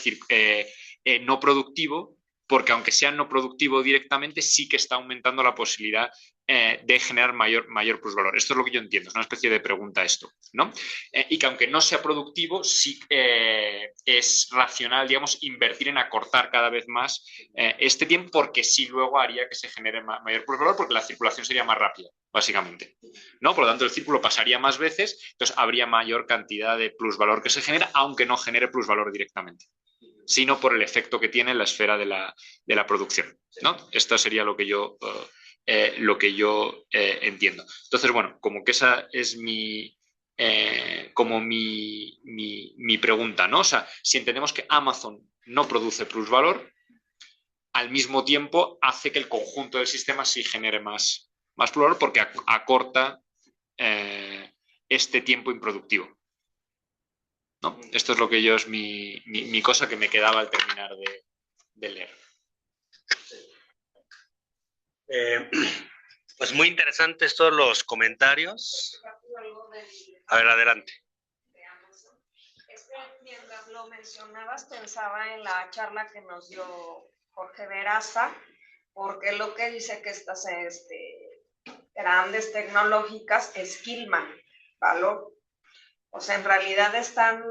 no productivo, porque aunque sea no productivo directamente, sí que está aumentando la posibilidad de generar mayor plusvalor. Esto es lo que yo entiendo, es una especie de pregunta esto, ¿no? Y que aunque no sea productivo, sí es racional, digamos, invertir en acortar cada vez más este tiempo, porque sí luego haría que se genere mayor plusvalor, porque la circulación sería más rápida, básicamente, ¿no? Por lo tanto, el círculo pasaría más veces, entonces habría mayor cantidad de plusvalor que se genera, aunque no genere plusvalor directamente, sino por el efecto que tiene en la esfera de la producción, ¿no? Esto sería lo que yo entiendo. Entonces, bueno, como que esa es mi pregunta, ¿no? O sea, si entendemos que Amazon no produce plusvalor, al mismo tiempo hace que el conjunto del sistema sí genere más plusvalor porque acorta este tiempo improductivo, ¿no? Esto es lo que yo es mi cosa que me quedaba al terminar de leer. Pues muy interesantes todos los comentarios. A ver, adelante. Mientras lo mencionabas, pensaba en la charla que nos dio Jorge Veraza, porque lo que dice que estas grandes tecnológicas esquilman valor. O sea, en realidad están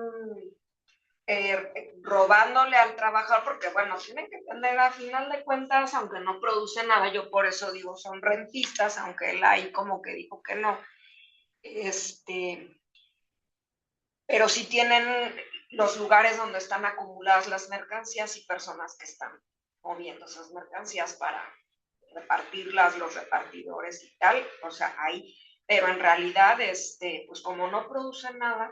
robándole al trabajador, porque bueno, tienen que tener a final de cuentas, aunque no producen nada, yo por eso digo, son rentistas, aunque él ahí como que dijo que no. Pero sí tienen los lugares donde están acumuladas las mercancías y personas que están moviendo esas mercancías para repartirlas, los repartidores y tal, o sea, ahí, pero en realidad, pues como no producen nada,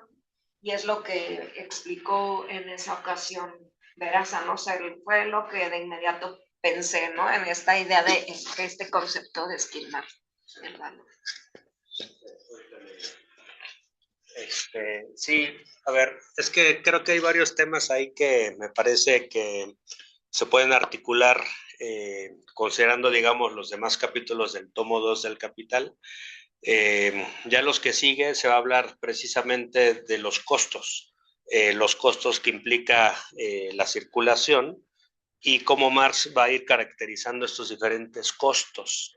y es lo que explicó en esa ocasión Veraza, no sé, fue lo que de inmediato pensé, ¿no? En esta idea de este concepto de esquilmar el valor. Sí, a ver, es que creo que hay varios temas ahí que me parece que se pueden articular considerando, digamos, los demás capítulos del tomo 2 del Capital. Ya los que sigue se va a hablar precisamente de los costos que implica la circulación y cómo Marx va a ir caracterizando estos diferentes costos.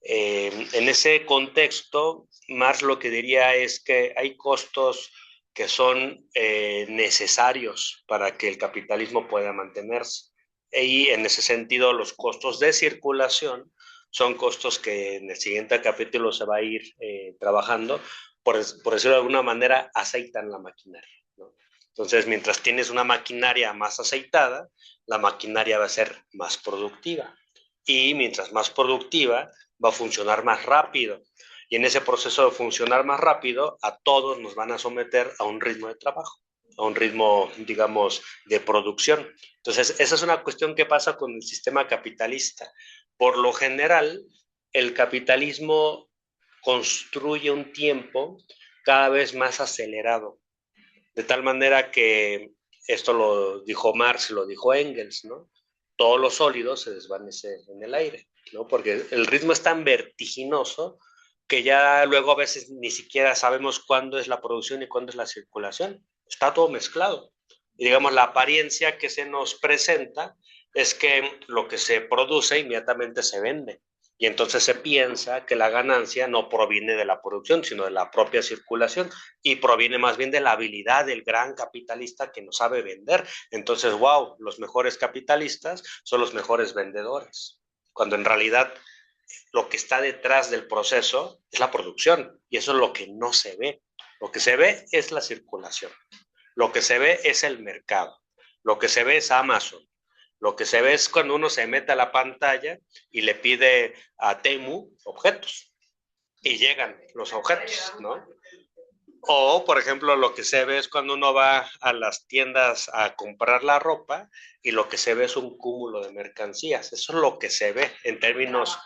En ese contexto, Marx lo que diría es que hay costos que son necesarios para que el capitalismo pueda mantenerse. Y en ese sentido, los costos de circulación son costos que en el siguiente capítulo se va a ir trabajando, por decirlo de alguna manera, aceitan la maquinaria, ¿no? Entonces, mientras tienes una maquinaria más aceitada, la maquinaria va a ser más productiva. Y mientras más productiva, va a funcionar más rápido. Y en ese proceso de funcionar más rápido, a todos nos van a someter a un ritmo de trabajo, a un ritmo, digamos, de producción. Entonces, esa es una cuestión que pasa con el sistema capitalista. Por lo general, el capitalismo construye un tiempo cada vez más acelerado, de tal manera que esto lo dijo Marx, lo dijo Engels, ¿no? Todos los sólidos se desvanecen en el aire, ¿no? Porque el ritmo es tan vertiginoso que ya luego a veces ni siquiera sabemos cuándo es la producción y cuándo es la circulación. Está todo mezclado. Y digamos, la apariencia que se nos presenta es que lo que se produce inmediatamente se vende. Y entonces se piensa que la ganancia no proviene de la producción, sino de la propia circulación y proviene más bien de la habilidad del gran capitalista que no sabe vender. Entonces, wow, los mejores capitalistas son los mejores vendedores, cuando en realidad lo que está detrás del proceso es la producción y eso es lo que no se ve. Lo que se ve es la circulación, lo que se ve es el mercado, lo que se ve es Amazon. Lo que se ve es cuando uno se mete a la pantalla y le pide a Temu objetos y llegan los objetos, ¿no? O, por ejemplo, lo que se ve es cuando uno va a las tiendas a comprar la ropa y lo que se ve es un cúmulo de mercancías. Eso es lo que se ve en términos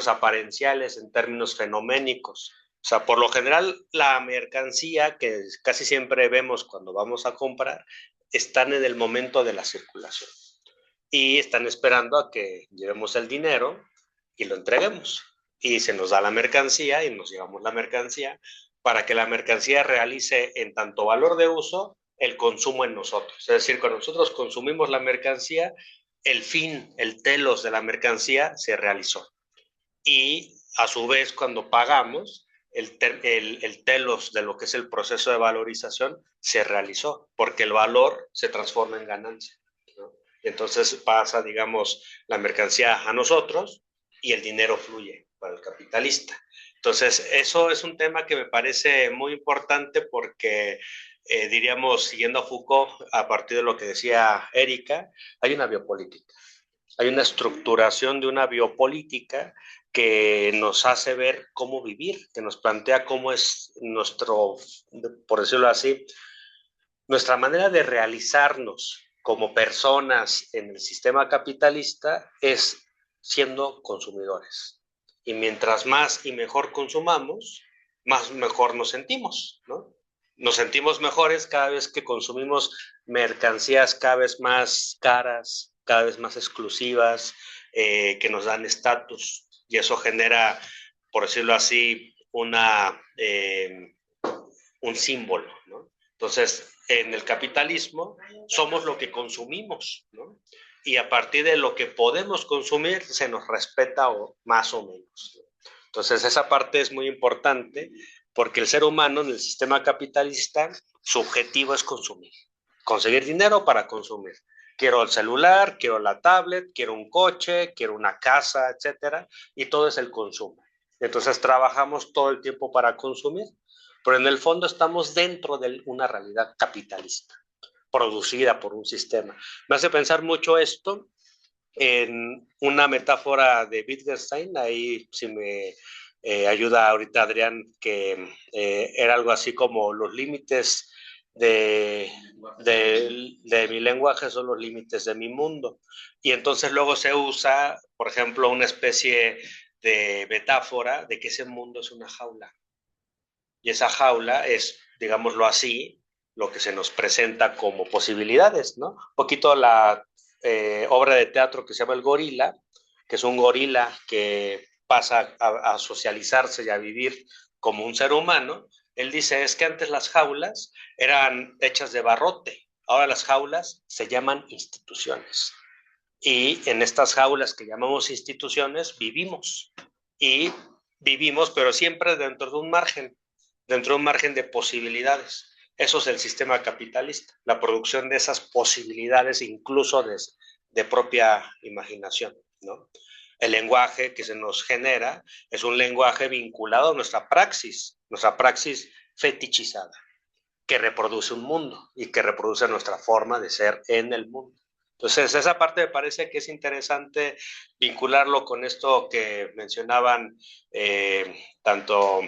aparenciales, en términos fenoménicos. O sea, por lo general, la mercancía que casi siempre vemos cuando vamos a comprar están en el momento de la circulación. Y están esperando a que llevemos el dinero y lo entreguemos. Y se nos da la mercancía y nos llevamos la mercancía para que la mercancía realice en tanto valor de uso el consumo en nosotros. Es decir, cuando nosotros consumimos la mercancía, el fin, el telos de la mercancía se realizó. Y a su vez, cuando pagamos, el telos de lo que es el proceso de valorización se realizó, porque el valor se transforma en ganancia, ¿no? Y entonces pasa, digamos, la mercancía a nosotros y el dinero fluye para el capitalista. Entonces, eso es un tema que me parece muy importante porque, diríamos, siguiendo a Foucault, a partir de lo que decía Erika, hay una biopolítica. Hay una estructuración de una biopolítica que nos hace ver cómo vivir, que nos plantea cómo es nuestro, por decirlo así, nuestra manera de realizarnos como personas en el sistema capitalista es siendo consumidores. Y mientras más y mejor consumamos, más mejor nos sentimos, ¿no? Nos sentimos mejores cada vez que consumimos mercancías cada vez más caras, cada vez más exclusivas, que nos dan estatus. Y eso genera, por decirlo así, un símbolo, ¿no? Entonces, en el capitalismo somos lo que consumimos, ¿no? Y a partir de lo que podemos consumir se nos respeta más o menos, ¿no? Entonces, esa parte es muy importante porque el ser humano en el sistema capitalista, su objetivo es consumir, conseguir dinero para consumir. Quiero el celular, quiero la tablet, quiero un coche, quiero una casa, etcétera, y todo es el consumo. Entonces, trabajamos todo el tiempo para consumir, pero en el fondo estamos dentro de una realidad capitalista, producida por un sistema. Me hace pensar mucho esto en una metáfora de Wittgenstein, ahí si me ayuda ahorita Adrián, que era algo así como los límites de mi lenguaje son los límites de mi mundo. Y entonces luego se usa, por ejemplo, una especie de metáfora de que ese mundo es una jaula. Y esa jaula es, digámoslo así, lo que se nos presenta como posibilidades, ¿no? Un poquito la obra de teatro que se llama El Gorila, que es un gorila que pasa a socializarse y a vivir como un ser humano. Él dice, es que antes las jaulas eran hechas de barrote, ahora las jaulas se llaman instituciones. Y en estas jaulas que llamamos instituciones vivimos. Y vivimos, pero siempre dentro de un margen de posibilidades. Eso es el sistema capitalista, la producción de esas posibilidades, incluso de propia imaginación, ¿no? El lenguaje que se nos genera es un lenguaje vinculado a nuestra praxis fetichizada, que reproduce un mundo y que reproduce nuestra forma de ser en el mundo. Entonces, esa parte me parece que es interesante vincularlo con esto que mencionaban tanto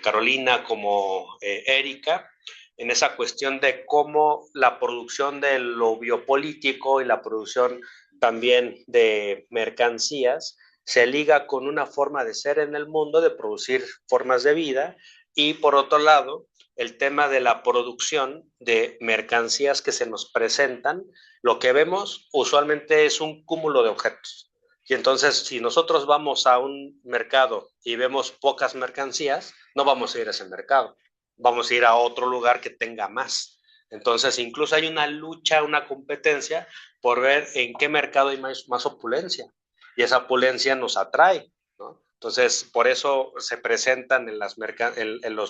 Carolina como Erika, en esa cuestión de cómo la producción de lo biopolítico y la producción también de mercancías se liga con una forma de ser en el mundo, de producir formas de vida, y por otro lado, el tema de la producción de mercancías que se nos presentan, lo que vemos usualmente es un cúmulo de objetos. Y entonces, si nosotros vamos a un mercado y vemos pocas mercancías, no vamos a ir a ese mercado, vamos a ir a otro lugar que tenga más. Entonces, incluso hay una lucha, una competencia por ver en qué mercado hay más opulencia. Y esa opulencia nos atrae, ¿no? Entonces, por eso se presentan en los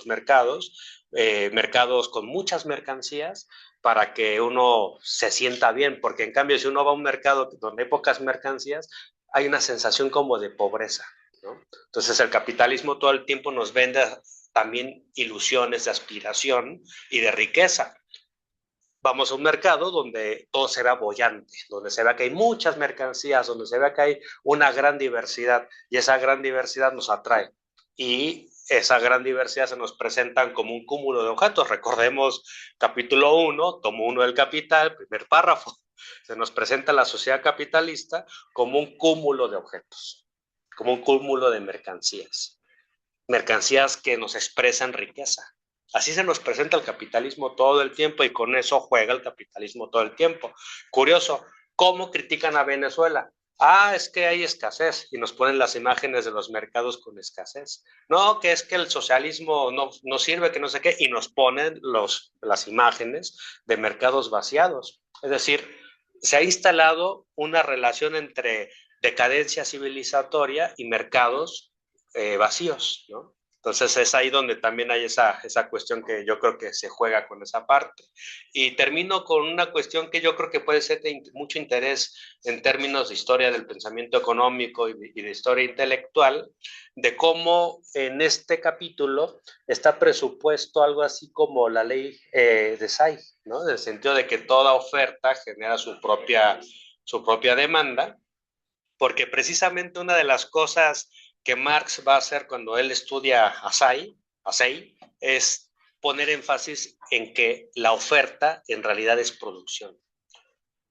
mercados, mercados con muchas mercancías, para que uno se sienta bien, porque en cambio si uno va a un mercado donde hay pocas mercancías, hay una sensación como de pobreza, ¿no? Entonces el capitalismo todo el tiempo nos vende también ilusiones de aspiración y de riqueza. Vamos a un mercado donde todo se ve bollante, donde se ve que hay muchas mercancías, donde se ve que hay una gran diversidad, y esa gran diversidad nos atrae. Y esa gran diversidad se nos presentan como un cúmulo de objetos. Recordemos capítulo 1, tomo 1 del Capital, primer párrafo. Se nos presenta la sociedad capitalista como un cúmulo de objetos, como un cúmulo de mercancías. Mercancías que nos expresan riqueza. Así se nos presenta el capitalismo todo el tiempo y con eso juega el capitalismo todo el tiempo. Curioso, ¿cómo critican a Venezuela? Ah, es que hay escasez y nos ponen las imágenes de los mercados con escasez. No, que es que el socialismo no sirve, que no sé qué, y nos ponen las imágenes de mercados vaciados. Es decir, se ha instalado una relación entre decadencia civilizatoria y mercados vacíos, ¿no? Entonces es ahí donde también hay esa cuestión que yo creo que se juega con esa parte. Y termino con una cuestión que yo creo que puede ser de mucho interés en términos de historia del pensamiento económico y de historia intelectual, de cómo en este capítulo está presupuesto algo así como la ley de Say, ¿no? En el sentido de que toda oferta genera su propia demanda, porque precisamente una de las cosas que Marx va a hacer cuando él estudia a Say, es poner énfasis en que la oferta en realidad es producción.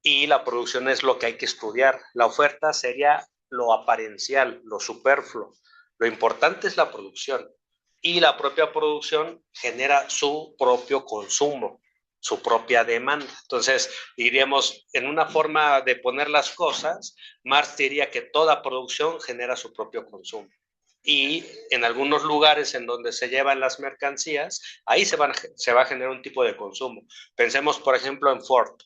y la producción es lo que hay que estudiar. La oferta sería lo aparencial, lo superfluo. Lo importante es la producción, y la propia producción genera su propio consumo, su propia demanda. Entonces, diríamos, en una forma de poner las cosas, Marx diría que toda producción genera su propio consumo. Y en algunos lugares en donde se llevan las mercancías, ahí se va a generar un tipo de consumo. Pensemos, por ejemplo, en Ford.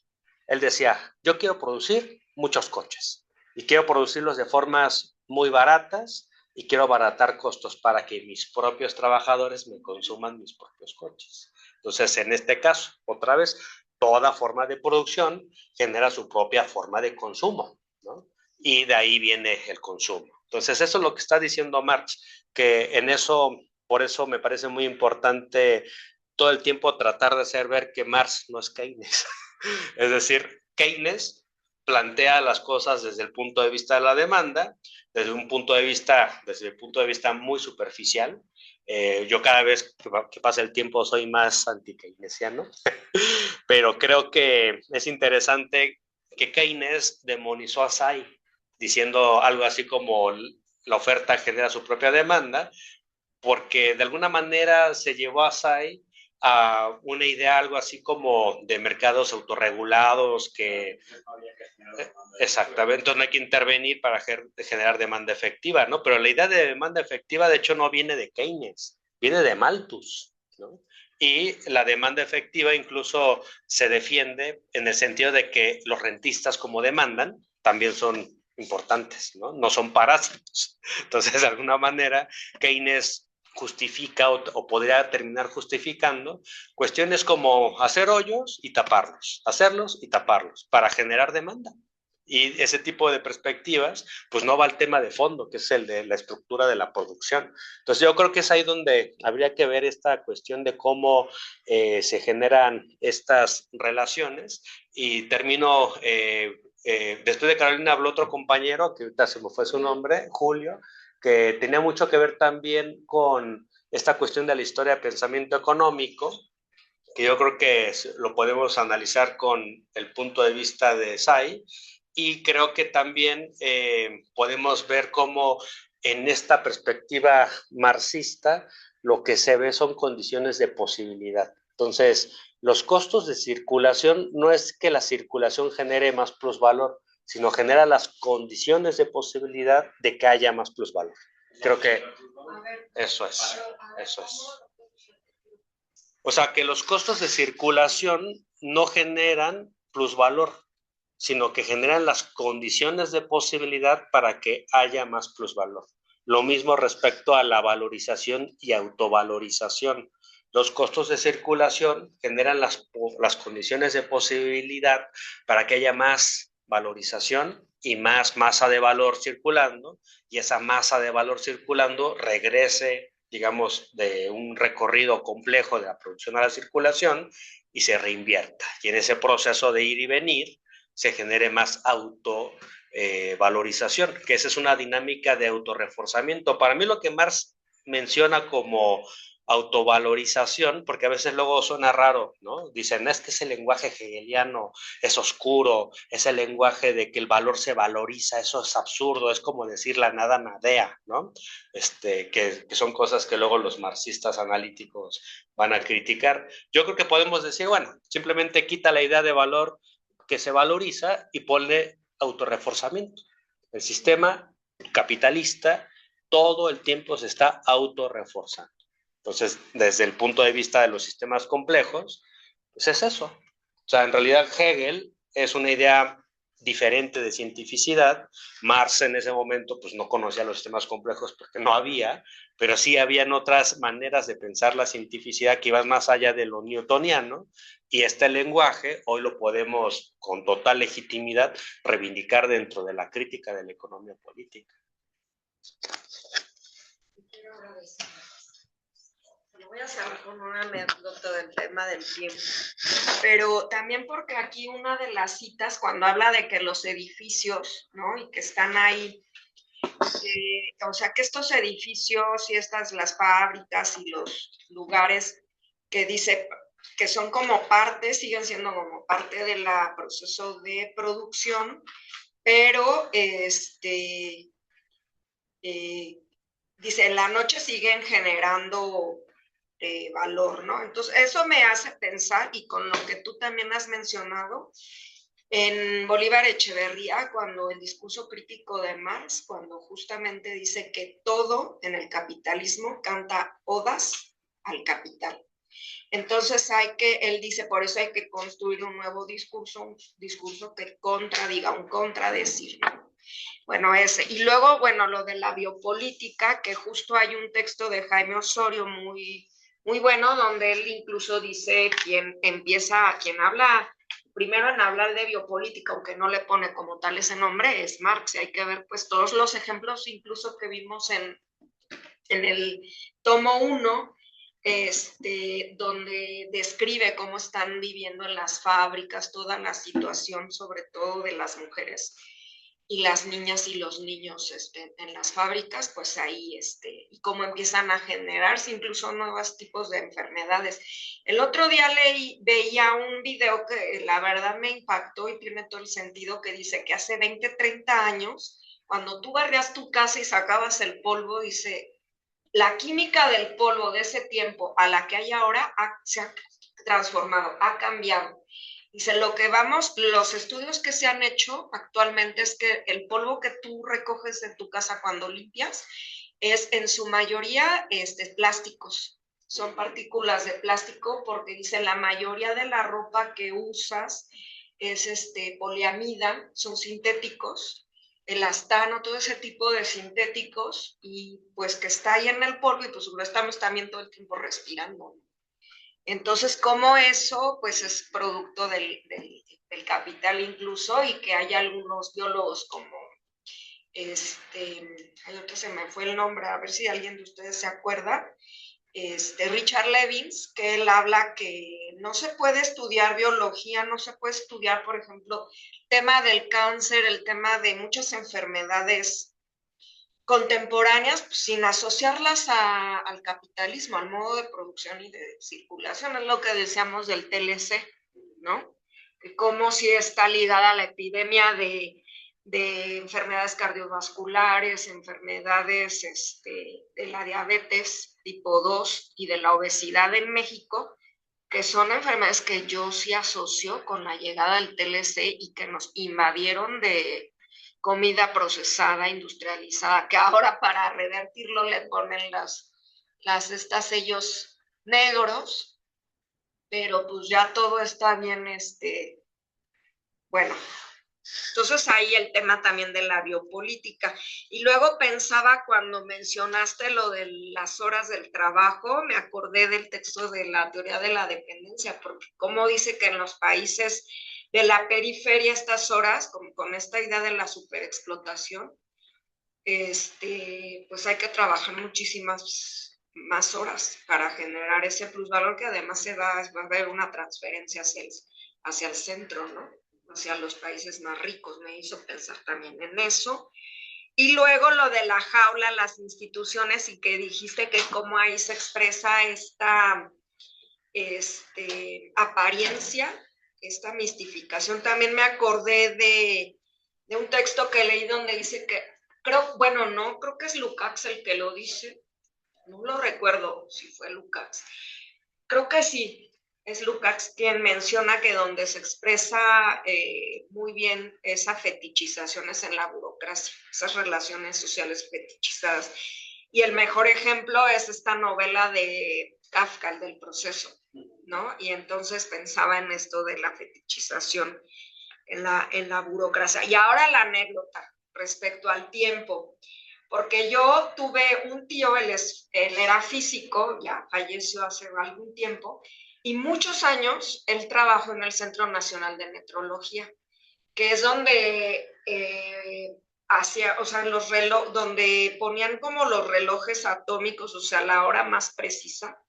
Él decía, yo quiero producir muchos coches y quiero producirlos de formas muy baratas y quiero abaratar costos para que mis propios trabajadores me consuman mis propios coches. Entonces, en este caso, otra vez, toda forma de producción genera su propia forma de consumo, ¿no? Y de ahí viene el consumo. Entonces, eso es lo que está diciendo Marx, que en eso, por eso me parece muy importante todo el tiempo tratar de hacer ver que Marx no es Keynes. Es decir, Keynes plantea las cosas desde el punto de vista de la demanda, desde el punto de vista muy superficial. Yo cada vez que pasa el tiempo soy más anti-keynesiano, pero creo que es interesante que Keynes demonizó a Say, diciendo algo así como la oferta genera su propia demanda, porque de alguna manera se llevó a Say a una idea algo así como de mercados autorregulados que exactamente, no hay que intervenir para generar demanda efectiva, ¿no? Pero la idea de demanda efectiva de hecho no viene de Keynes, viene de Malthus, ¿no? Y la demanda efectiva incluso se defiende en el sentido de que los rentistas como demandan también son importantes, ¿no? No son parásitos. Entonces, de alguna manera, Keynes justifica o podría terminar justificando cuestiones como hacer hoyos y taparlos, hacerlos y taparlos para generar demanda. Y ese tipo de perspectivas, pues no va al tema de fondo, que es el de la estructura de la producción. Entonces yo creo que es ahí donde habría que ver esta cuestión de cómo se generan estas relaciones. Y termino, después de Carolina habló otro compañero, que ahorita se me fue su nombre, Julio, que tenía mucho que ver también con esta cuestión de la historia de pensamiento económico, que yo creo que lo podemos analizar con el punto de vista de Say, y creo que también podemos ver cómo en esta perspectiva marxista lo que se ve son condiciones de posibilidad. Entonces, los costos de circulación no es que la circulación genere más plusvalor, sino genera las condiciones de posibilidad de que haya más plusvalor. Creo que eso es. O sea, que los costos de circulación no generan plusvalor, sino que generan las condiciones de posibilidad para que haya más plusvalor. Lo mismo respecto a la valorización y autovalorización. Los costos de circulación generan las condiciones de posibilidad para que haya más valorización y más masa de valor circulando, y esa masa de valor circulando regrese, digamos, de un recorrido complejo de la producción a la circulación y se reinvierta. Y en ese proceso de ir y venir se genere más autovalorización, que esa es una dinámica de autorreforzamiento. Para mí lo que Marx menciona como autovalorización, porque a veces luego suena raro, ¿no? Dicen, es que ese lenguaje hegeliano es oscuro, ese lenguaje de que el valor se valoriza, eso es absurdo, es como decir la nada nadea, ¿no? Que son cosas que luego los marxistas analíticos van a criticar. Yo creo que podemos decir, bueno, simplemente quita la idea de valor que se valoriza y ponle autorreforzamiento. El sistema capitalista todo el tiempo se está autorreforzando. Entonces, desde el punto de vista de los sistemas complejos, pues es eso. O sea, en realidad Hegel es una idea diferente de cientificidad. Marx en ese momento pues no conocía los sistemas complejos porque no había, pero sí habían otras maneras de pensar la cientificidad que iban más allá de lo newtoniano, y este lenguaje hoy lo podemos con total legitimidad reivindicar dentro de la crítica de la economía política. Voy a cerrar con una anécdota del tema del tiempo, pero también porque aquí una de las citas cuando habla de que los edificios, ¿no? Y que están ahí, o sea, que estos edificios y las fábricas y los lugares que dice que son como parte, siguen siendo como parte del proceso de producción, pero dice, en la noche siguen generando valor, ¿no? Entonces, eso me hace pensar, y con lo que tú también has mencionado, en Bolívar Echeverría, cuando el discurso crítico de Marx, cuando justamente dice que todo en el capitalismo canta odas al capital. Entonces él dice, por eso hay que construir un nuevo discurso, un discurso que contradiga, un contradecir. Bueno, ese. Y luego, bueno, lo de la biopolítica, que justo hay un texto de Jaime Osorio muy, muy bueno, donde él incluso dice quien habla primero en hablar de biopolítica, aunque no le pone como tal ese nombre, es Marx. Y hay que ver pues todos los ejemplos, incluso que vimos en el tomo 1, donde describe cómo están viviendo en las fábricas, toda la situación, sobre todo de las mujeres y las niñas y los niños en las fábricas, pues ahí, y cómo empiezan a generarse incluso nuevos tipos de enfermedades. El otro día veía un video que la verdad me impactó y tiene todo el sentido, que dice que hace 20, 30 años, cuando tú barrías tu casa y sacabas el polvo, dice, la química del polvo de ese tiempo a la que hay ahora se ha transformado, ha cambiado. Dice, los estudios que se han hecho actualmente es que el polvo que tú recoges de tu casa cuando limpias es en su mayoría plásticos. Son partículas de plástico, porque dice, la mayoría de la ropa que usas es poliamida, son sintéticos, elastano, todo ese tipo de sintéticos, y pues que está ahí en el polvo y pues lo estamos también todo el tiempo respirando. Entonces, ¿cómo eso pues es producto del capital incluso? Y que hay algunos biólogos como, hay otro, se me fue el nombre, a ver si alguien de ustedes se acuerda, Richard Levins, que él habla que no se puede estudiar biología, no se puede estudiar, por ejemplo, el tema del cáncer, el tema de muchas enfermedades contemporáneas, pues, sin asociarlas al capitalismo, al modo de producción y de circulación. Es lo que decíamos del TLC, ¿no? Que como si está ligada a la epidemia de enfermedades cardiovasculares, enfermedades de la diabetes tipo 2 y de la obesidad en México, que son enfermedades que yo sí asocio con la llegada del TLC y que nos invadieron de comida procesada, industrializada, que ahora para revertirlo le ponen estas sellos negros, pero pues ya todo está bien, bueno. Entonces ahí el tema también de la biopolítica. Y luego pensaba, cuando mencionaste lo de las horas del trabajo, me acordé del texto de la teoría de la dependencia, porque como dice que en los países de la periferia estas horas, como con esta idea de la superexplotación, pues hay que trabajar muchísimas más horas para generar ese plusvalor, que además va a haber una transferencia hacia el centro, ¿no? Hacia los países más ricos. Me hizo pensar también en eso. Y luego lo de la jaula, las instituciones, y que dijiste que cómo ahí se expresa esta apariencia, esta mistificación. También me acordé de un texto que leí donde dice que, creo que es Lukács el que lo dice, no lo recuerdo si fue Lukács, creo que sí, es Lukács quien menciona que donde se expresa muy bien esa fetichización es en la burocracia, esas relaciones sociales fetichizadas. Y el mejor ejemplo es esta novela de Kafka, el del proceso, ¿no? Y entonces pensaba en esto de la fetichización en la burocracia. Y ahora la anécdota respecto al tiempo, porque yo tuve un tío, él era físico, ya falleció hace algún tiempo, y muchos años él trabajó en el Centro Nacional de Metrología, que es donde donde ponían como los relojes atómicos, o sea, la hora más precisa,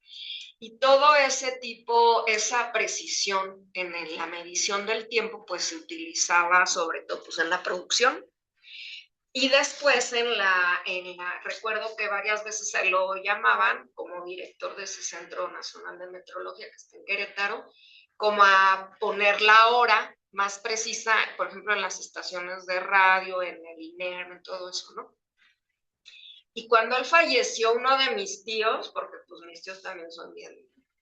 y todo ese tipo, esa precisión en la medición del tiempo, pues se utilizaba sobre todo pues, en la producción. Y después recuerdo que varias veces se lo llamaban, como director de ese Centro Nacional de Metrología que está en Querétaro, como a poner la hora más precisa, por ejemplo, en las estaciones de radio, en el INERM, en todo eso, ¿no? Y cuando él falleció, uno de mis tíos, porque pues mis tíos también son bien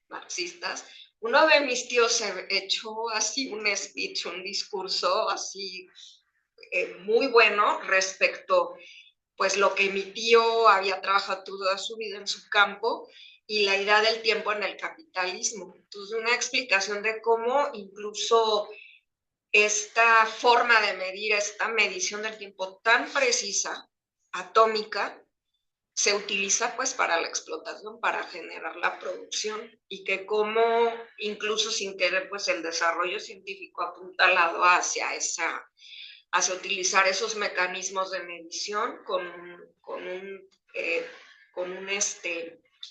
marxistas, uno de mis tíos se echó así un speech, un discurso así muy bueno respecto, pues lo que mi tío había trabajado toda su vida en su campo y la idea del tiempo en el capitalismo. Entonces, una explicación de cómo incluso esta forma de medir, esta medición del tiempo tan precisa, atómica, se utiliza pues para la explotación, para generar la producción y que como incluso sin querer pues el desarrollo científico apuntalado hacia utilizar esos mecanismos de medición con un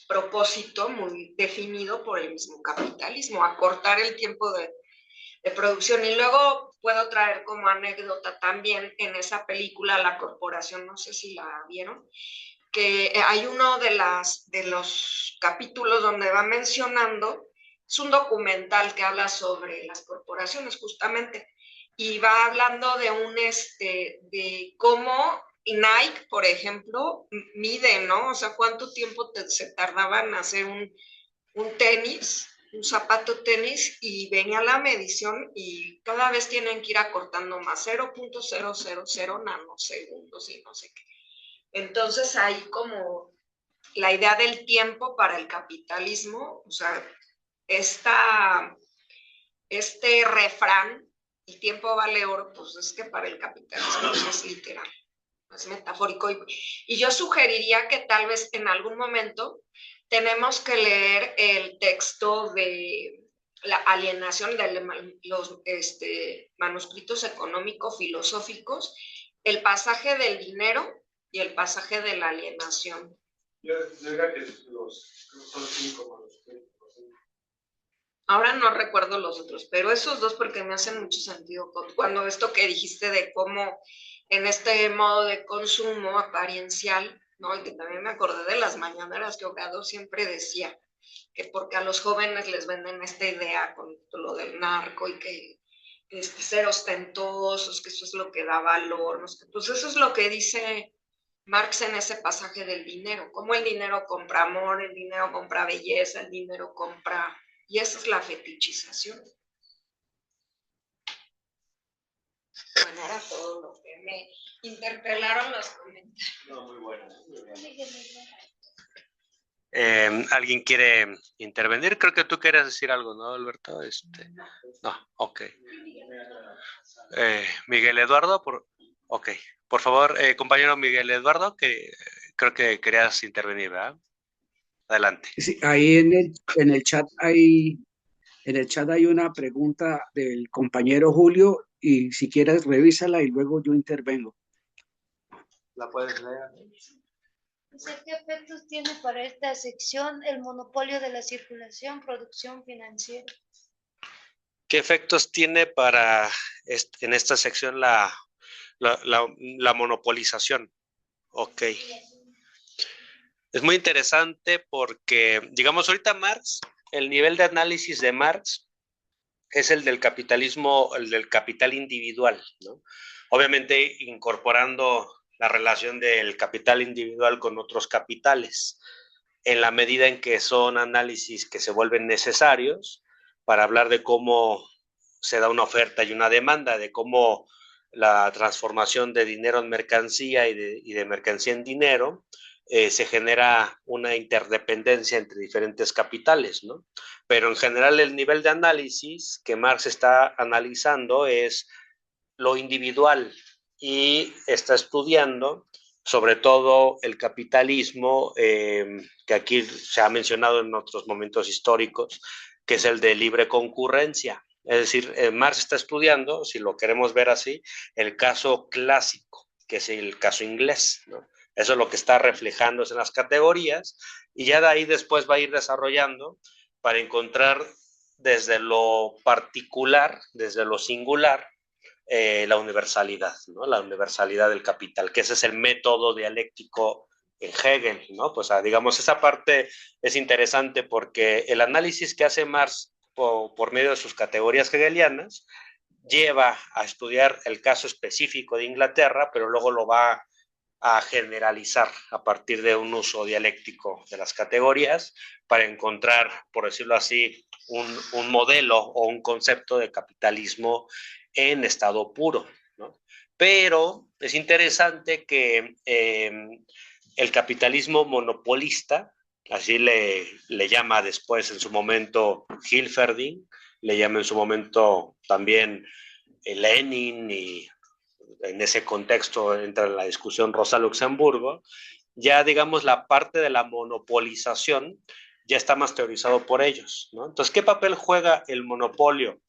propósito muy definido por el mismo capitalismo, acortar el tiempo de producción. Y luego puedo traer como anécdota también en esa película La Corporación, no sé si la vieron, que hay uno de los capítulos donde va mencionando, es un documental que habla sobre las corporaciones justamente, y va hablando de cómo Nike, por ejemplo, mide, ¿no? O sea, cuánto tiempo se tardaba en hacer un tenis, un zapato tenis, y venía la medición y cada vez tienen que ir acortando más, 0.000 nanosegundos y no sé qué. Entonces ahí como la idea del tiempo para el capitalismo, o sea, este refrán, el tiempo vale oro, pues es que para el capitalismo es literal, es metafórico. Y yo sugeriría que tal vez en algún momento tenemos que leer el texto de la alienación de los manuscritos económico-filosóficos, el pasaje del dinero y el pasaje de la alienación. Yo diría que son 5 manuscritos. Ahora no recuerdo los otros, pero esos dos porque me hacen mucho sentido cuando esto que dijiste de cómo en este modo de consumo apariencial, ¿no? Y que también me acordé de las mañaneras que Obrador siempre decía, que porque a los jóvenes les venden esta idea con lo del narco y que ser ostentosos, que eso es lo que da valor, ¿no? Pues eso es lo que dice Marx en ese pasaje del dinero, cómo el dinero compra amor, el dinero compra belleza, el dinero compra... Y esa es la fetichización. Bueno, era todo lo que me interpelaron los comentarios. No, muy bueno. ¿Alguien quiere intervenir? Creo que tú querías decir algo, ¿no, Alberto? No, ok. Miguel Eduardo, ok. Por favor, compañero Miguel Eduardo, que creo que querías intervenir, ¿verdad? Adelante. Sí, ahí en el chat hay una pregunta del compañero Julio y si quieres revísala y luego yo intervengo. ¿La puedes leer? ¿Qué efectos tiene para esta sección el monopolio de la circulación, producción financiera? ¿Qué efectos tiene para en esta sección la monopolización? Ok. Es muy interesante porque, digamos, ahorita Marx, el nivel de análisis de Marx es el del capitalismo, el del capital individual, ¿no? Obviamente incorporando la relación del capital individual con otros capitales, en la medida en que son análisis que se vuelven necesarios para hablar de cómo se da una oferta y una demanda, de cómo la transformación de dinero en mercancía y de mercancía en dinero, se genera una interdependencia entre diferentes capitales, ¿no? Pero en general el nivel de análisis que Marx está analizando es lo individual y está estudiando sobre todo el capitalismo que aquí se ha mencionado en otros momentos históricos, que es el de libre concurrencia. Es decir, Marx está estudiando, si lo queremos ver así, el caso clásico, que es el caso inglés, ¿no? Eso es lo que está reflejándose en las categorías y ya de ahí después va a ir desarrollando para encontrar desde lo particular, desde lo singular, la universalidad, ¿no? La universalidad del capital, que ese es el método dialéctico Hegel, ¿no? Pues digamos, esa parte es interesante porque el análisis que hace Marx por medio de sus categorías hegelianas lleva a estudiar el caso específico de Inglaterra, pero luego lo va a generalizar a partir de un uso dialéctico de las categorías para encontrar, por decirlo así, un modelo o un concepto de capitalismo en estado puro, ¿no? Pero es interesante que el capitalismo monopolista, así le llama después en su momento Hilferding, le llama en su momento también Lenin, y en ese contexto entra en la discusión Rosa Luxemburgo, ya digamos la parte de la monopolización ya está más teorizado por ellos, ¿no? Entonces, ¿qué papel juega el monopolio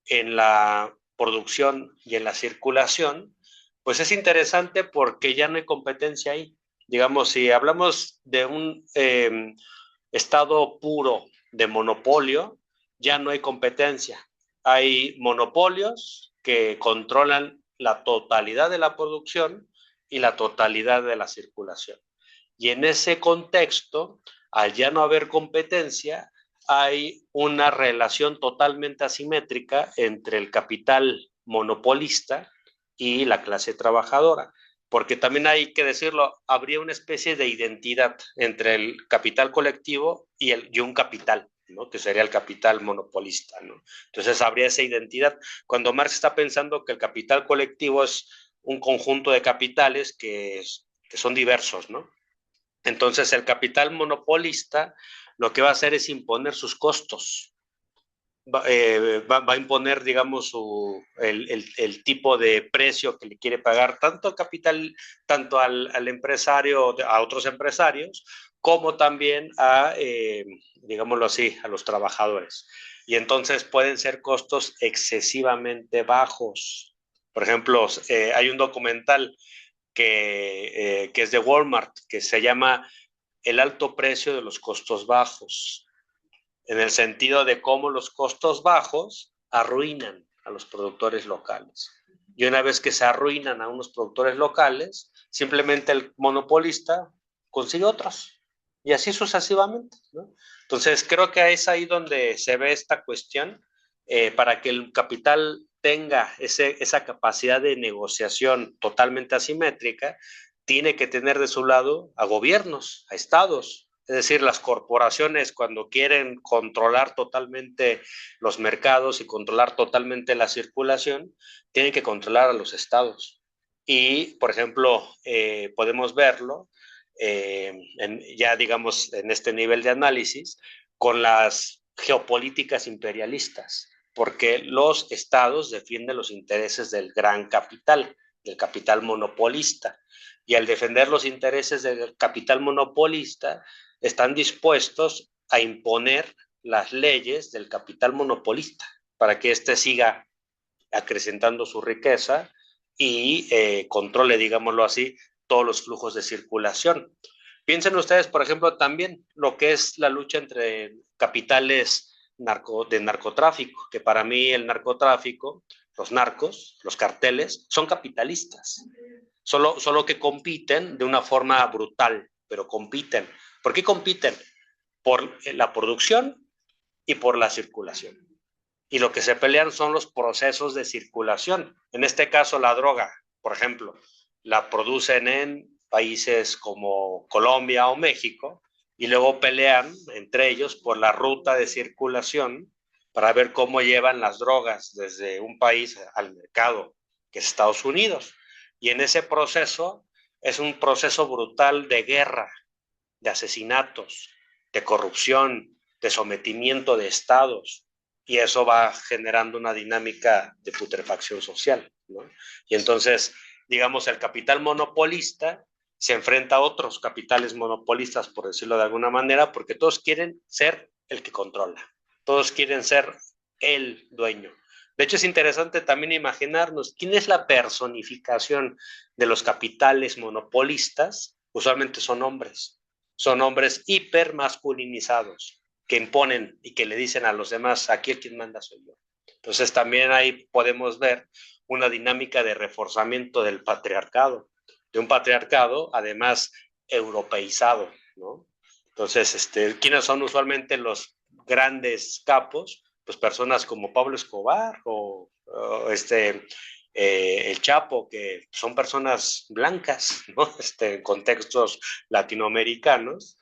en la producción y en la circulación? Pues es interesante porque ya no hay competencia ahí. Digamos, si hablamos de un estado puro de monopolio, ya no hay competencia. Hay monopolios que controlan la totalidad de la producción y la totalidad de la circulación. Y en ese contexto, al ya no haber competencia, hay una relación totalmente asimétrica entre el capital monopolista y la clase trabajadora, porque también hay que decirlo, habría una especie de identidad entre el capital colectivo y un capital, ¿no? Que sería el capital monopolista, ¿no? Entonces habría esa identidad. Cuando Marx está pensando que el capital colectivo es un conjunto de capitales que son diversos, ¿no? Entonces el capital monopolista lo que va a hacer es imponer sus costos. Va a imponer, digamos, el tipo de precio que le quiere pagar tanto capital, tanto al empresario, a otros empresarios, como también digámoslo así, a los trabajadores. Y entonces pueden ser costos excesivamente bajos. Por ejemplo, hay un documental que es de Walmart, que se llama El alto precio de los costos bajos, en el sentido de cómo los costos bajos arruinan a los productores locales. Y una vez que se arruinan a unos productores locales, simplemente el monopolista consigue otros. Y así sucesivamente, ¿no? Entonces, creo que es ahí donde se ve esta cuestión, para que el capital tenga esa capacidad de negociación totalmente asimétrica, tiene que tener de su lado a gobiernos, a estados. Es decir, las corporaciones, cuando quieren controlar totalmente los mercados y controlar totalmente la circulación, tienen que controlar a los estados. Y, por ejemplo, podemos verlo ya digamos en este nivel de análisis con las geopolíticas imperialistas, porque los estados defienden los intereses del gran capital, del capital monopolista, y al defender los intereses del capital monopolista están dispuestos a imponer las leyes del capital monopolista para que éste siga acrecentando su riqueza y controle, digámoslo así, todos los flujos de circulación. Piensen ustedes, por ejemplo, también lo que es la lucha entre capitales de narcotráfico, que para mí el narcotráfico, los narcos, los carteles, son capitalistas, solo que compiten de una forma brutal, pero compiten. ¿Por qué compiten? Por la producción y por la circulación. Y lo que se pelean son los procesos de circulación. En este caso, la droga, por ejemplo, la producen en países como Colombia o México y luego pelean entre ellos por la ruta de circulación para ver cómo llevan las drogas desde un país al mercado, que es Estados Unidos. Y en ese proceso es un proceso brutal de guerra, de asesinatos, de corrupción, de sometimiento de estados, y eso va generando una dinámica de putrefacción social, ¿no? Y entonces, digamos, el capital monopolista se enfrenta a otros capitales monopolistas, por decirlo de alguna manera, porque todos quieren ser el que controla, todos quieren ser el dueño. De hecho, es interesante también imaginarnos quién es la personificación de los capitales monopolistas. Usualmente son hombres hipermasculinizados que imponen y que le dicen a los demás, aquí el quien manda soy yo. Entonces también ahí podemos ver una dinámica de reforzamiento del patriarcado, de un patriarcado además europeizado, ¿no? Entonces, ¿quiénes son usualmente los grandes capos? Pues personas como Pablo Escobar o el Chapo, que son personas blancas, ¿no? En contextos latinoamericanos,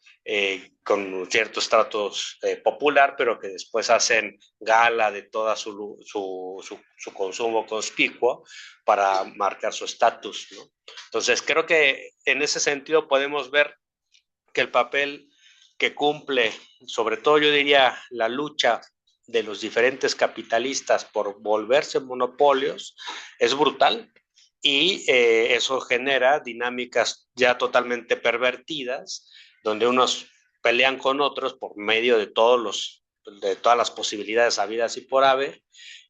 con cierto estratos popular, pero que después hacen gala de toda su consumo conspicuo para marcar su estatus, ¿no? Entonces, creo que en ese sentido podemos ver que el papel que cumple, sobre todo yo diría, la lucha de los diferentes capitalistas por volverse monopolios es brutal, y eso genera dinámicas ya totalmente pervertidas, donde unos pelean con otros por medio de todas las posibilidades habidas y por haber,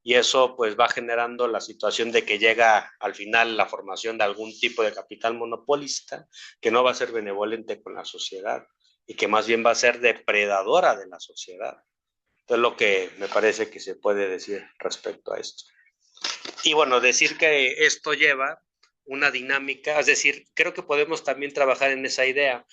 y eso pues va generando la situación de que llega al final la formación de algún tipo de capital monopolista que no va a ser benevolente con la sociedad y que más bien va a ser depredadora de la sociedad. Entonces, lo que me parece que se puede decir respecto a esto. Y bueno, decir que esto lleva una dinámica, es decir, creo que podemos también trabajar en esa idea.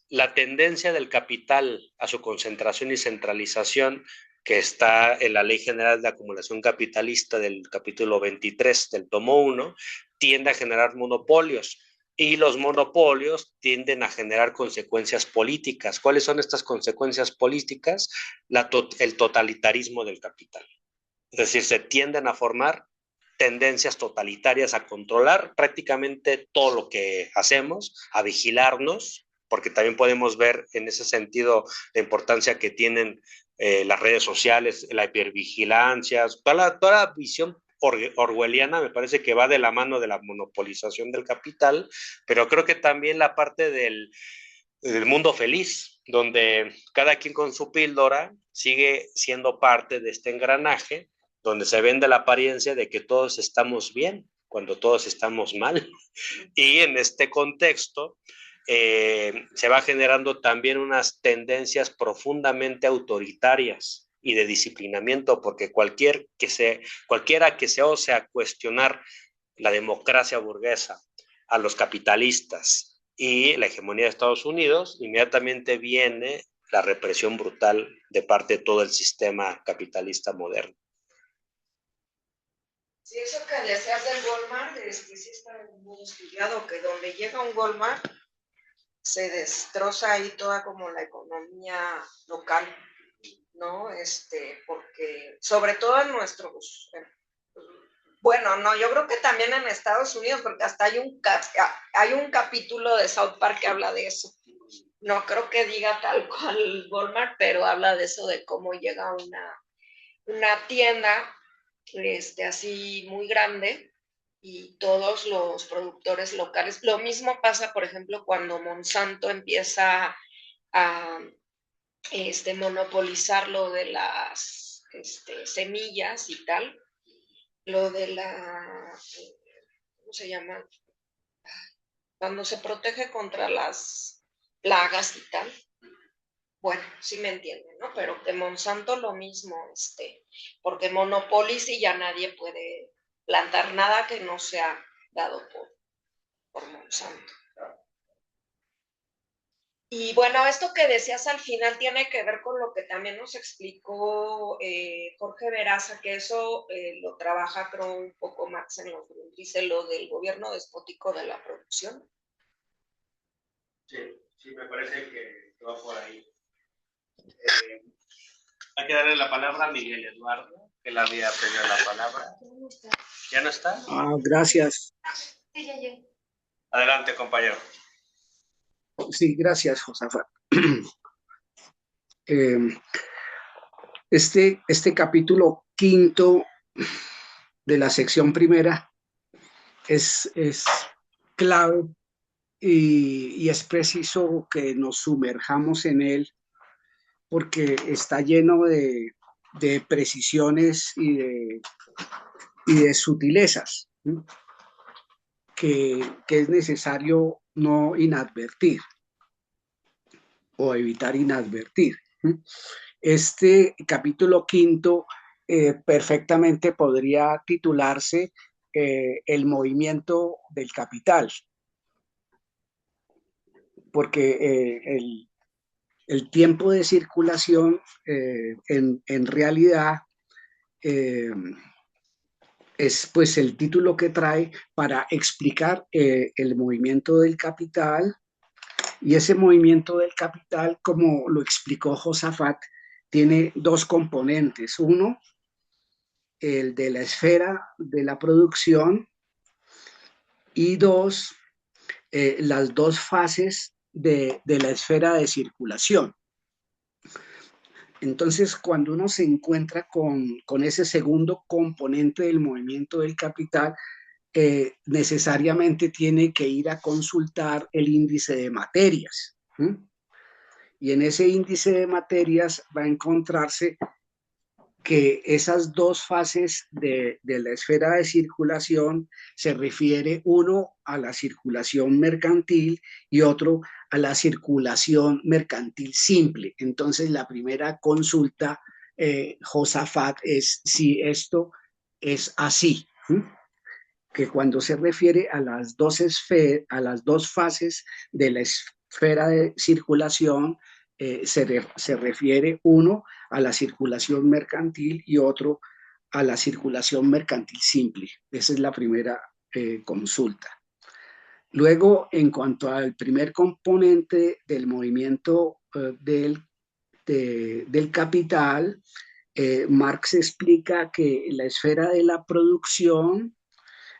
La tendencia del capital a su concentración y centralización, que está en la Ley General de Acumulación Capitalista del capítulo 23 del tomo 1, tiende a generar monopolios. Y los monopolios tienden a generar consecuencias políticas. ¿Cuáles son estas consecuencias políticas? El totalitarismo del capital. Es decir, se tienden a formar tendencias totalitarias a controlar prácticamente todo lo que hacemos, a vigilarnos, porque también podemos ver en ese sentido la importancia que tienen las redes sociales, la hipervigilancia, toda la visión orwelliana me parece que va de la mano de la monopolización del capital, pero creo que también la parte del mundo feliz, donde cada quien con su píldora sigue siendo parte de este engranaje, donde se vende la apariencia de que todos estamos bien cuando todos estamos mal. Y en este contexto se va generando también unas tendencias profundamente autoritarias y de disciplinamiento, porque cualquiera que se ose a cuestionar la democracia burguesa, a los capitalistas y la hegemonía de Estados Unidos, inmediatamente viene la represión brutal de parte de todo el sistema capitalista moderno. Sí, eso que decías del Walmart, sí está muy estudiado, que donde llega un Walmart se destroza ahí toda como la economía local, ¿no? Porque sobre todo en nuestros, bueno, no, yo creo que también en Estados Unidos, porque hasta hay un capítulo de South Park que habla de eso. No creo que diga tal cual Walmart, pero habla de eso, de cómo llega una tienda así muy grande y todos los productores locales. Lo mismo pasa, por ejemplo, cuando Monsanto empieza a monopolizar lo de las semillas y tal, lo de ¿cómo se llama? Cuando se protege contra las plagas y tal. Bueno, sí me entienden, ¿no? Pero que Monsanto lo mismo, porque monopoliza y ya nadie puede plantar nada que no sea dado por Monsanto. Y bueno, esto que decías al final tiene que ver con lo que también nos explicó Jorge Veraza, que eso lo trabaja, creo, un poco Marx en los dice lo del gobierno despótico de la producción. Sí, me parece que va por ahí. Hay que darle la palabra a Miguel Eduardo, que él había pedido la palabra. ¿Ya no está? Gracias. Sí, ya llegué. Adelante, compañero. Sí, gracias, Josafat. Este capítulo 5 de la sección primera es clave y es preciso que nos sumerjamos en él, porque está lleno de precisiones y de sutilezas, ¿sí? que es necesario no inadvertir o evitar inadvertir. Este capítulo 5 perfectamente podría titularse el movimiento del capital. porque el tiempo de circulación en realidad es pues el título que trae para explicar el movimiento del capital, y ese movimiento del capital, como lo explicó Josafat, tiene dos componentes. Uno, el de la esfera de la producción, y dos, las dos fases de la esfera de circulación. Entonces, cuando uno se encuentra con ese segundo componente del movimiento del capital, necesariamente tiene que ir a consultar el índice de materias. Y en ese índice de materias va a encontrarse que esas dos fases de la esfera de circulación se refiere uno a la circulación mercantil y otro a la circulación mercantil simple. Entonces, la primera consulta, Josafat, es si esto es así, que cuando se refiere a las dos fases de la esfera de circulación, se refiere uno a la circulación mercantil y otro a la circulación mercantil simple. Esa es la primera consulta. Luego, en cuanto al primer componente del movimiento del capital, Marx explica que la esfera de la producción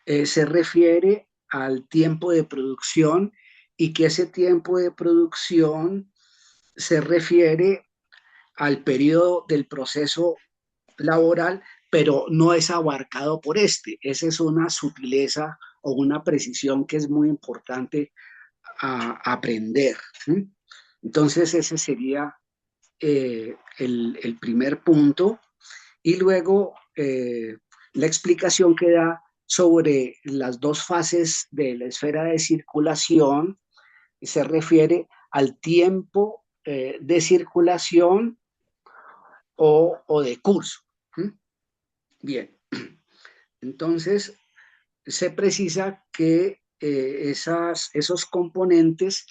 se refiere al tiempo de producción, y que ese tiempo de producción se refiere al periodo del proceso laboral, pero no es abarcado por este. Esa es una sutileza o una precisión que es muy importante a aprender. Entonces, ese sería el primer punto. Y luego la explicación que da sobre las dos fases de la esfera de circulación se refiere al tiempo de circulación o de curso. Bien, entonces se precisa que esos componentes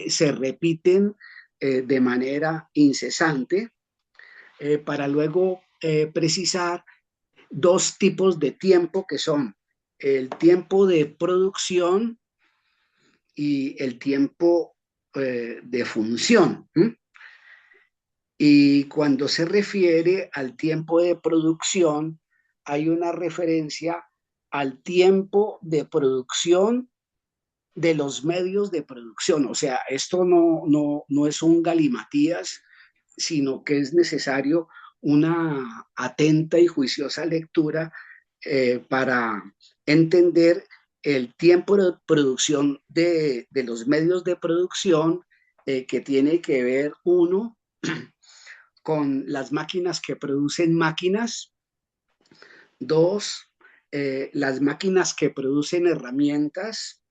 se repiten de manera incesante para luego precisar dos tipos de tiempo, que son el tiempo de producción y el tiempo de función. Y cuando se refiere al tiempo de producción, hay una referencia al tiempo de producción de los medios de producción. O sea, esto no es un galimatías, sino que es necesario una atenta y juiciosa lectura para entender el tiempo de producción de los medios de producción, que tiene que ver, uno, con las máquinas que producen máquinas; dos, las máquinas que producen herramientas;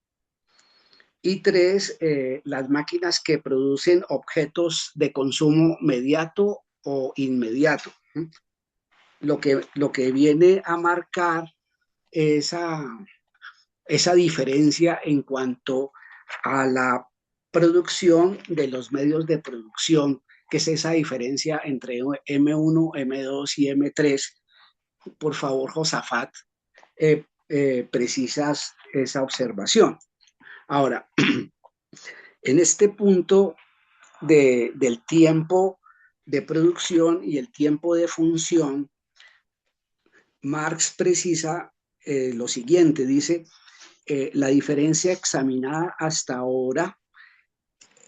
y tres, las máquinas que producen objetos de consumo mediato o inmediato. Lo que viene a marcar esa diferencia en cuanto a la producción de los medios de producción, que es esa diferencia entre M1, M2 y M3. Por favor, Josafat, precisas esa observación. Ahora, en este punto del tiempo de producción y el tiempo de función, Marx precisa lo siguiente, dice: la diferencia examinada hasta ahora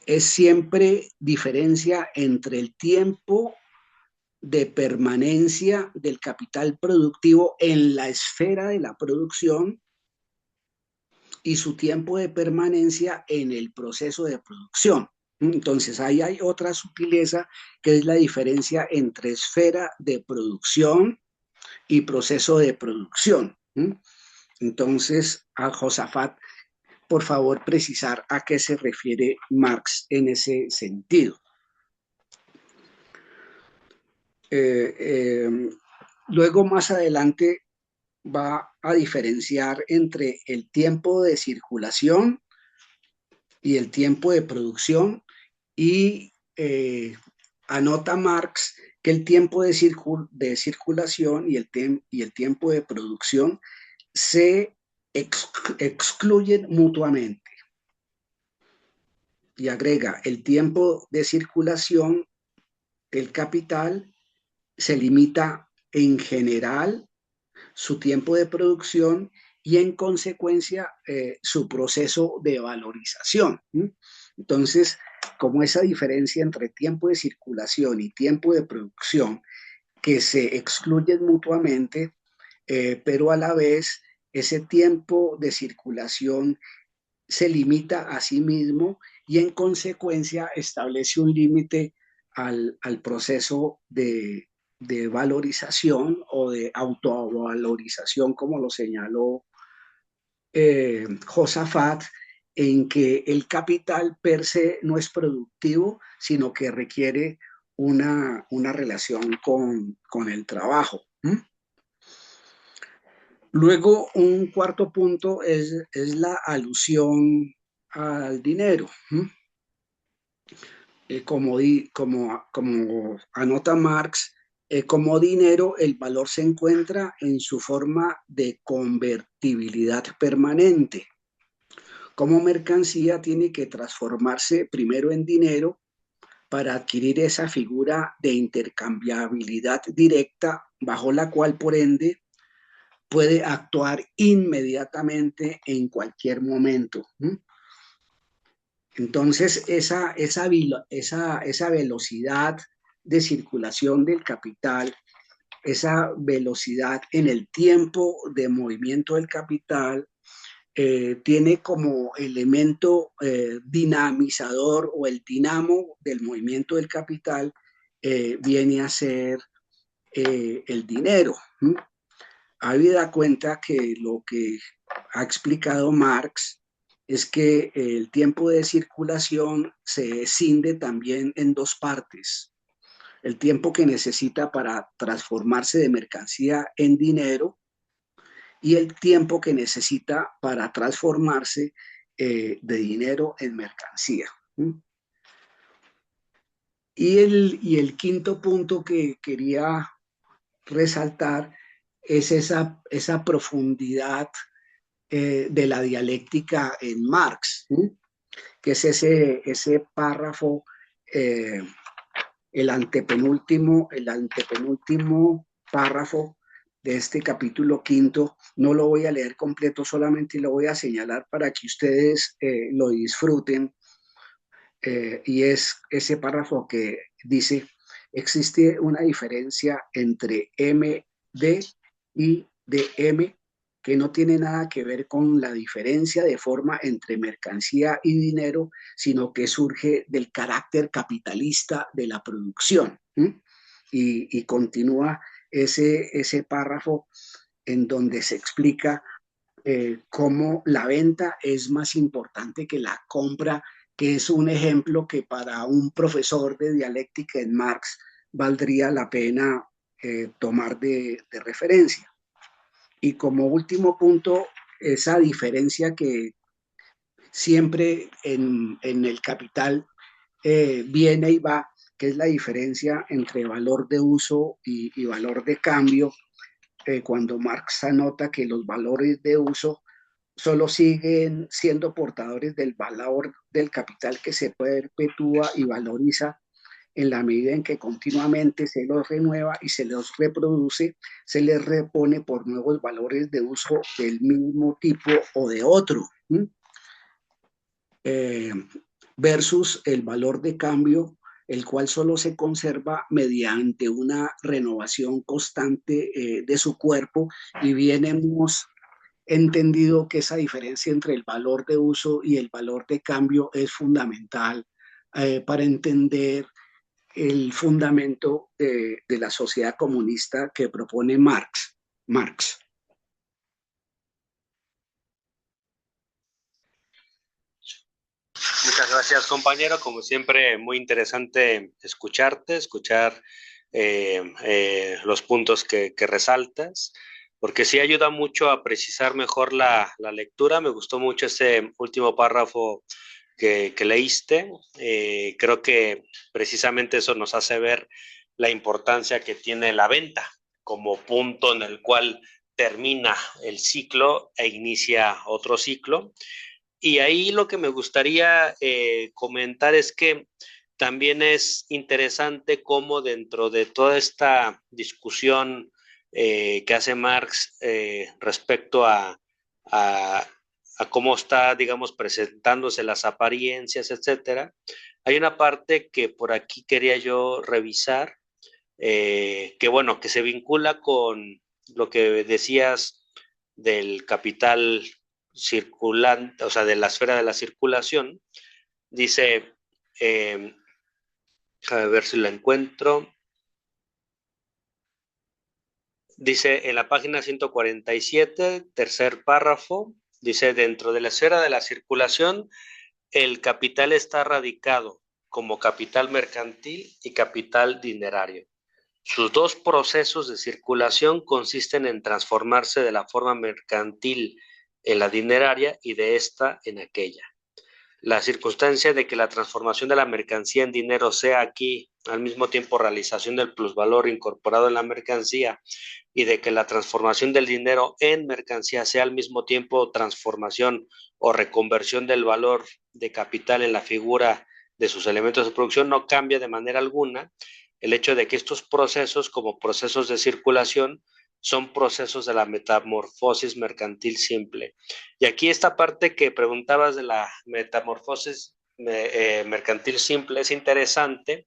es siempre diferencia entre el tiempo de permanencia del capital productivo en la esfera de la producción y su tiempo de permanencia en el proceso de producción. Entonces, ahí hay otra sutileza, que es la diferencia entre esfera de producción y proceso de producción. Entonces, a Josafat, por favor, precisar a qué se refiere Marx en ese sentido. Luego, más adelante, va a diferenciar entre el tiempo de circulación y el tiempo de producción, y anota Marx que el tiempo de circulación y el tiempo de producción se excluyen mutuamente. Y agrega, el tiempo de circulación del capital se limita en general su tiempo de producción y en consecuencia su proceso de valorización. Entonces, como esa diferencia entre tiempo de circulación y tiempo de producción que se excluyen mutuamente, pero a la vez ese tiempo de circulación se limita a sí mismo y en consecuencia establece un límite al proceso de valorización o de autovalorización, como lo señaló Josafat, en que el capital per se no es productivo, sino que requiere una relación con el trabajo. Luego, un cuarto punto es la alusión al dinero. Como anota Marx, como dinero, el valor se encuentra en su forma de convertibilidad permanente. Como mercancía tiene que transformarse primero en dinero para adquirir esa figura de intercambiabilidad directa bajo la cual, por ende, puede actuar inmediatamente en cualquier momento. Entonces, esa velocidad de circulación del capital, esa velocidad en el tiempo de movimiento del capital, tiene como elemento dinamizador, o el dinamo del movimiento del capital viene a ser el dinero. Habida cuenta que lo que ha explicado Marx es que el tiempo de circulación se escinde también en dos partes: el tiempo que necesita para transformarse de mercancía en dinero y el tiempo que necesita para transformarse de dinero en mercancía. Y el quinto punto que quería resaltar es esa profundidad de la dialéctica en Marx, que es ese párrafo, el antepenúltimo párrafo de este capítulo quinto. No lo voy a leer completo, solamente lo voy a señalar para que ustedes lo disfruten, y es ese párrafo que dice: existe una diferencia entre MD y DM que no tiene nada que ver con la diferencia de forma entre mercancía y dinero, sino que surge del carácter capitalista de la producción. Y continúa ese párrafo en donde se explica cómo la venta es más importante que la compra, que es un ejemplo que para un profesor de dialéctica en Marx valdría la pena tomar de referencia. Y como último punto, esa diferencia que siempre en el capital viene y va, que es la diferencia entre valor de uso y valor de cambio, cuando Marx anota que los valores de uso solo siguen siendo portadores del valor del capital, que se perpetúa y valoriza en la medida en que continuamente se los renueva y se los reproduce, se les repone por nuevos valores de uso del mismo tipo o de otro, versus el valor de cambio, el cual solo se conserva mediante una renovación constante de su cuerpo, y hemos entendido que esa diferencia entre el valor de uso y el valor de cambio es fundamental para entender el fundamento de la sociedad comunista que propone Marx. Muchas gracias, compañero. Como siempre, muy interesante escuchar los puntos que resaltas, porque sí ayuda mucho a precisar mejor la lectura. Me gustó mucho ese último párrafo que leíste. Creo que precisamente eso nos hace ver la importancia que tiene la venta como punto en el cual termina el ciclo e inicia otro ciclo. Y ahí lo que me gustaría comentar es que también es interesante cómo dentro de toda esta discusión que hace Marx respecto a cómo está, digamos, presentándose las apariencias, etcétera, hay una parte que por aquí quería yo revisar, que bueno, que se vincula con lo que decías del capital circulante, o sea, de la esfera de la circulación. Dice, a ver si la encuentro. Dice en la página 147, tercer párrafo, dice, dentro de la esfera de la circulación, el capital está radicado como capital mercantil y capital dinerario. Sus dos procesos de circulación consisten en transformarse de la forma mercantil en la dineraria y de esta en aquella. La circunstancia de que la transformación de la mercancía en dinero sea aquí al mismo tiempo realización del plusvalor incorporado en la mercancía y de que la transformación del dinero en mercancía sea al mismo tiempo transformación o reconversión del valor de capital en la figura de sus elementos de producción no cambia de manera alguna el hecho de que estos procesos, como procesos de circulación, son procesos de la metamorfosis mercantil simple. Y aquí esta parte que preguntabas de la metamorfosis mercantil simple es interesante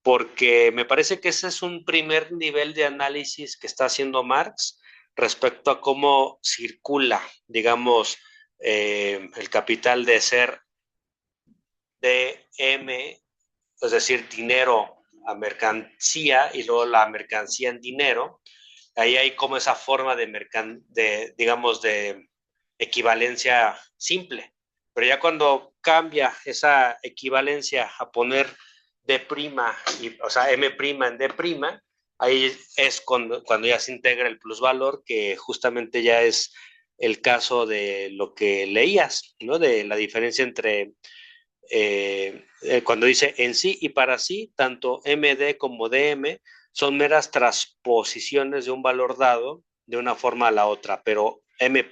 porque me parece que ese es un primer nivel de análisis que está haciendo Marx respecto a cómo circula, digamos, el capital de ser DM, es decir, dinero a mercancía y luego la mercancía en dinero. Ahí hay como esa forma digamos, de equivalencia simple. Pero ya cuando cambia esa equivalencia a poner D', o sea, M' en D', ahí es cuando ya se integra el plusvalor, que justamente ya es el caso de lo que leías, ¿no? De la diferencia entre cuando dice en sí y para sí, tanto MD como DM son meras transposiciones de un valor dado de una forma a la otra, pero M',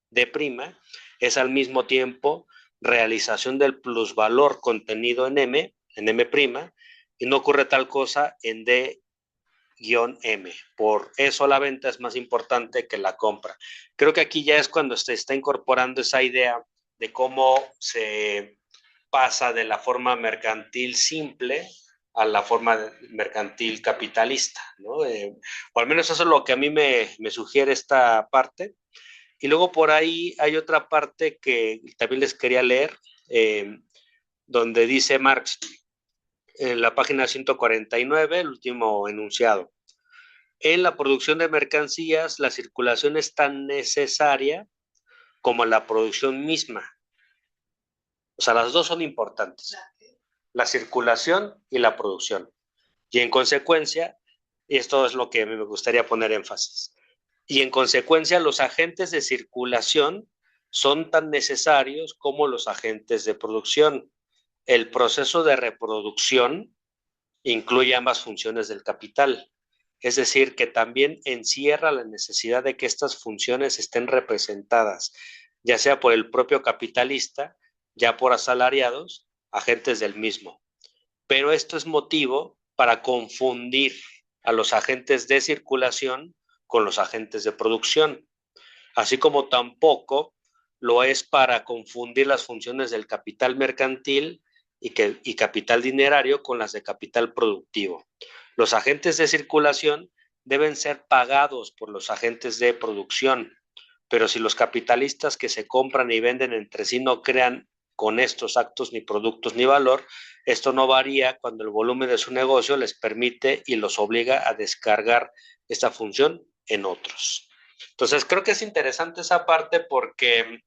D' es al mismo tiempo realización del plusvalor contenido en M', y no ocurre tal cosa en D-M. Por eso la venta es más importante que la compra. Creo que aquí ya es cuando se está incorporando esa idea de cómo se pasa de la forma mercantil simple a la forma mercantil capitalista, ¿no? O al menos eso es lo que a mí me sugiere esta parte. Y luego por ahí hay otra parte que también les quería leer, donde dice Marx, en la página 149, el último enunciado. En la producción de mercancías, la circulación es tan necesaria como la producción misma. O sea, las dos son importantes, la circulación y la producción. Y en consecuencia, y esto es lo que me gustaría poner énfasis, y en consecuencia los agentes de circulación son tan necesarios como los agentes de producción. El proceso de reproducción incluye ambas funciones del capital, es decir, que también encierra la necesidad de que estas funciones estén representadas, ya sea por el propio capitalista, ya por asalariados, agentes del mismo. Pero esto es motivo para confundir a los agentes de circulación con los agentes de producción, así como tampoco lo es para confundir las funciones del capital mercantil y capital dinerario con las de capital productivo. Los agentes de circulación deben ser pagados por los agentes de producción, pero si los capitalistas que se compran y venden entre sí no crean con estos actos ni productos ni valor, esto no varía cuando el volumen de su negocio les permite y los obliga a descargar esta función en otros. Entonces, creo que es interesante esa parte porque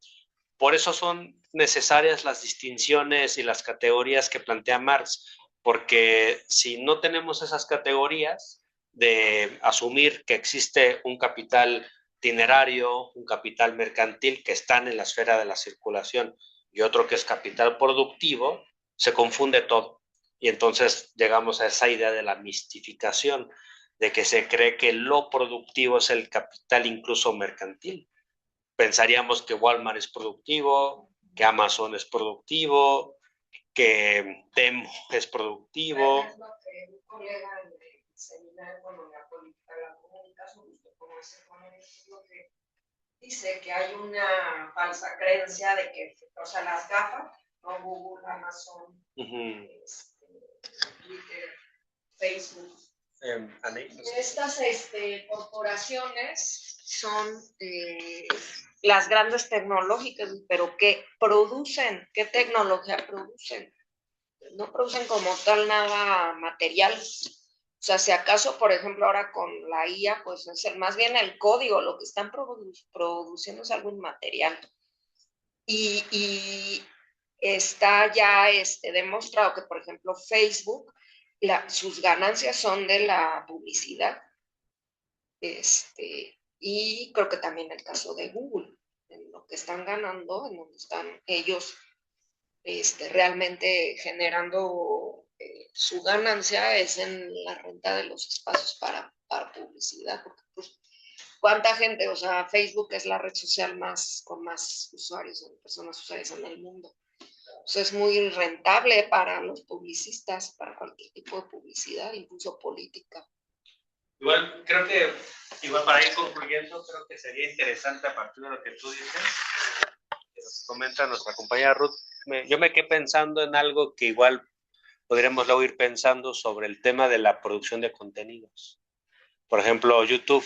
por eso son necesarias las distinciones y las categorías que plantea Marx, porque si no tenemos esas categorías de asumir que existe un capital dinerario, un capital mercantil que están en la esfera de la circulación, y otro que es capital productivo, se confunde todo. Y entonces llegamos a esa idea de la mistificación, de que se cree que lo productivo es el capital incluso mercantil. Pensaríamos que Walmart es productivo, que Amazon es productivo, que Temo es productivo. Es lo que un colega en el seminario de Economía Política de la Comunicación, justo como ese es lo que dice que hay una falsa creencia de que, o sea, las gafas, ¿no? Google, Amazon, Twitter, Facebook. Estas corporaciones son las grandes tecnológicas, pero ¿qué producen? ¿Qué tecnología producen? No producen como tal nada material. O sea, si acaso, por ejemplo, ahora con la IA, pues es más bien el código, lo que están produciendo es algo inmaterial. Y está ya demostrado que, por ejemplo, Facebook, sus ganancias son de la publicidad. Y creo que también el caso de Google, en lo que están ganando, en donde están ellos realmente generando su ganancia es en la renta de los espacios para publicidad, porque pues, ¿cuánta gente? O sea, Facebook es la red social con más usuarios, personas usuarias en el mundo. O sea, es muy rentable para los publicistas, para cualquier tipo de publicidad, incluso política. Igual, creo que, para ir concluyendo, creo que sería interesante a partir de lo que tú dices, que nos comenta nuestra compañera Ruth. Yo me quedé pensando en algo que igual podríamos luego ir pensando sobre el tema de la producción de contenidos. Por ejemplo, YouTube,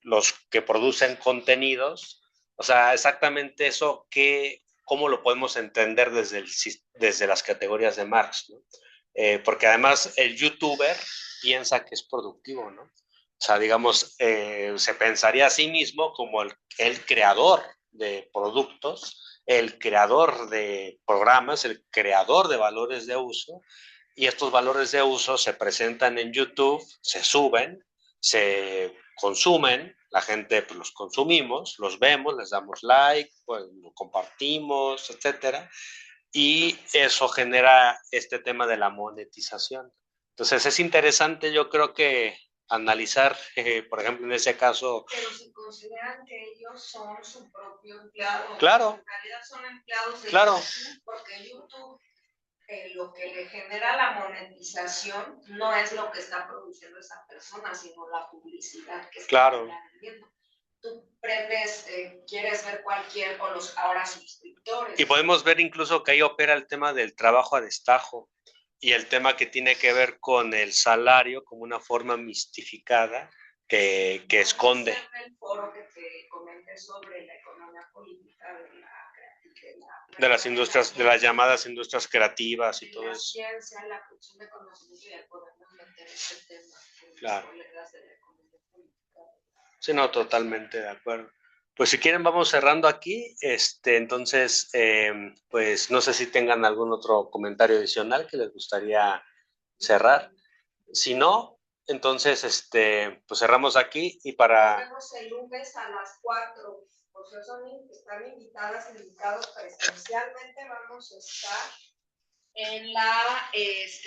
los que producen contenidos, o sea, exactamente eso, ¿cómo lo podemos entender desde las categorías de Marx, ¿no? Porque además el youtuber piensa que es productivo, ¿no? O sea, digamos, se pensaría a sí mismo como el creador de productos, el creador de programas, el creador de valores de uso, y estos valores de uso se presentan en YouTube, se suben, se consumen, la gente pues, los consumimos, los vemos, les damos like, pues, lo compartimos, etcétera, y eso genera este tema de la monetización. Entonces es interesante, yo creo que analizar, por ejemplo, en ese caso... Pero si consideran que ellos son su propio empleado, claro, en realidad son empleados de claro. YouTube, porque YouTube lo que le genera la monetización no es lo que está produciendo esa persona, sino la publicidad que está vendiendo. Tú prendes, quieres ver cualquier, o los ahora suscriptores. Y podemos ver incluso que ahí opera el tema del trabajo a destajo y el tema que tiene que ver con el salario como una forma mistificada que esconde. El foro que te comenté sobre la economía política de las industrias, de las llamadas industrias creativas y todo eso. La ciencia, la producción de conocimiento y el podemos meter ese tema. Claro. Sí, no, totalmente de acuerdo. Pues si quieren vamos cerrando aquí, entonces, pues no sé si tengan algún otro comentario adicional que les gustaría cerrar. Si no, entonces, pues cerramos aquí y para... Nos vemos el lunes a las 4. Por eso están invitadas, invitados presencialmente. Vamos a estar en la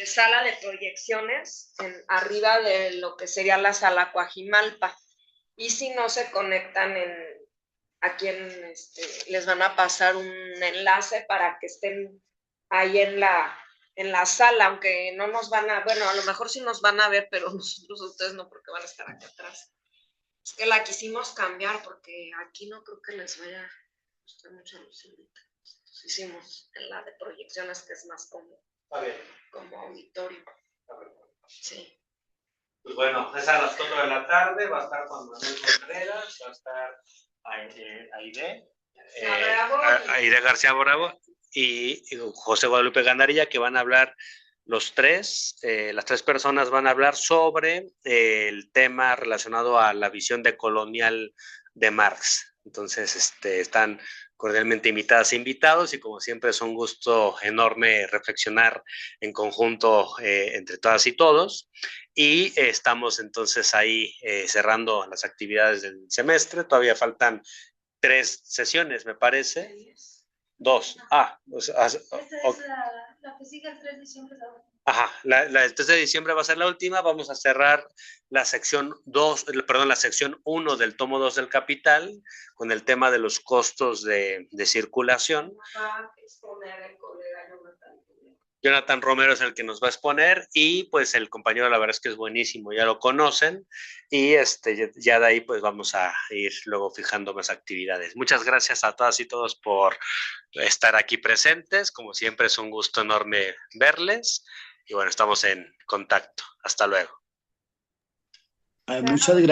sala de proyecciones, arriba de lo que sería la sala Coajimalpa. Y si no se conectan aquí les van a pasar un enlace para que estén ahí en la sala, aunque no nos van a, bueno, a lo mejor sí nos van a ver, pero nosotros ustedes no, porque van a estar aquí atrás. Es que la quisimos cambiar porque aquí no creo que les vaya a gustar mucho a los invitados. Entonces hicimos en la de proyecciones, que es más como auditorio. Sí. Pues bueno, es a las 4 de la tarde, va a estar Juan Manuel Contreras, va a estar Aide García Bravo y José Guadalupe Gandarilla, que van a hablar las tres personas van a hablar sobre el tema relacionado a la visión decolonial de Marx. Entonces, están cordialmente invitadas e invitados y como siempre es un gusto enorme reflexionar en conjunto entre todas y todos. Y estamos entonces ahí cerrando las actividades del semestre. Todavía faltan 3 sesiones, me parece. 2. Pues, Esta es la que sigue el 3 de diciembre. Ajá, el 3 de diciembre va a ser la última. Vamos a cerrar la sección 1 del tomo 2 del Capital con el tema de los costos de circulación. Va a exponer el colega Jonathan Romero es el que nos va a exponer y pues el compañero la verdad es que es buenísimo, ya lo conocen y ya de ahí pues vamos a ir luego fijando más actividades. Muchas gracias a todas y todos por estar aquí presentes, como siempre es un gusto enorme verles y bueno, estamos en contacto. Hasta luego. Muchas gracias.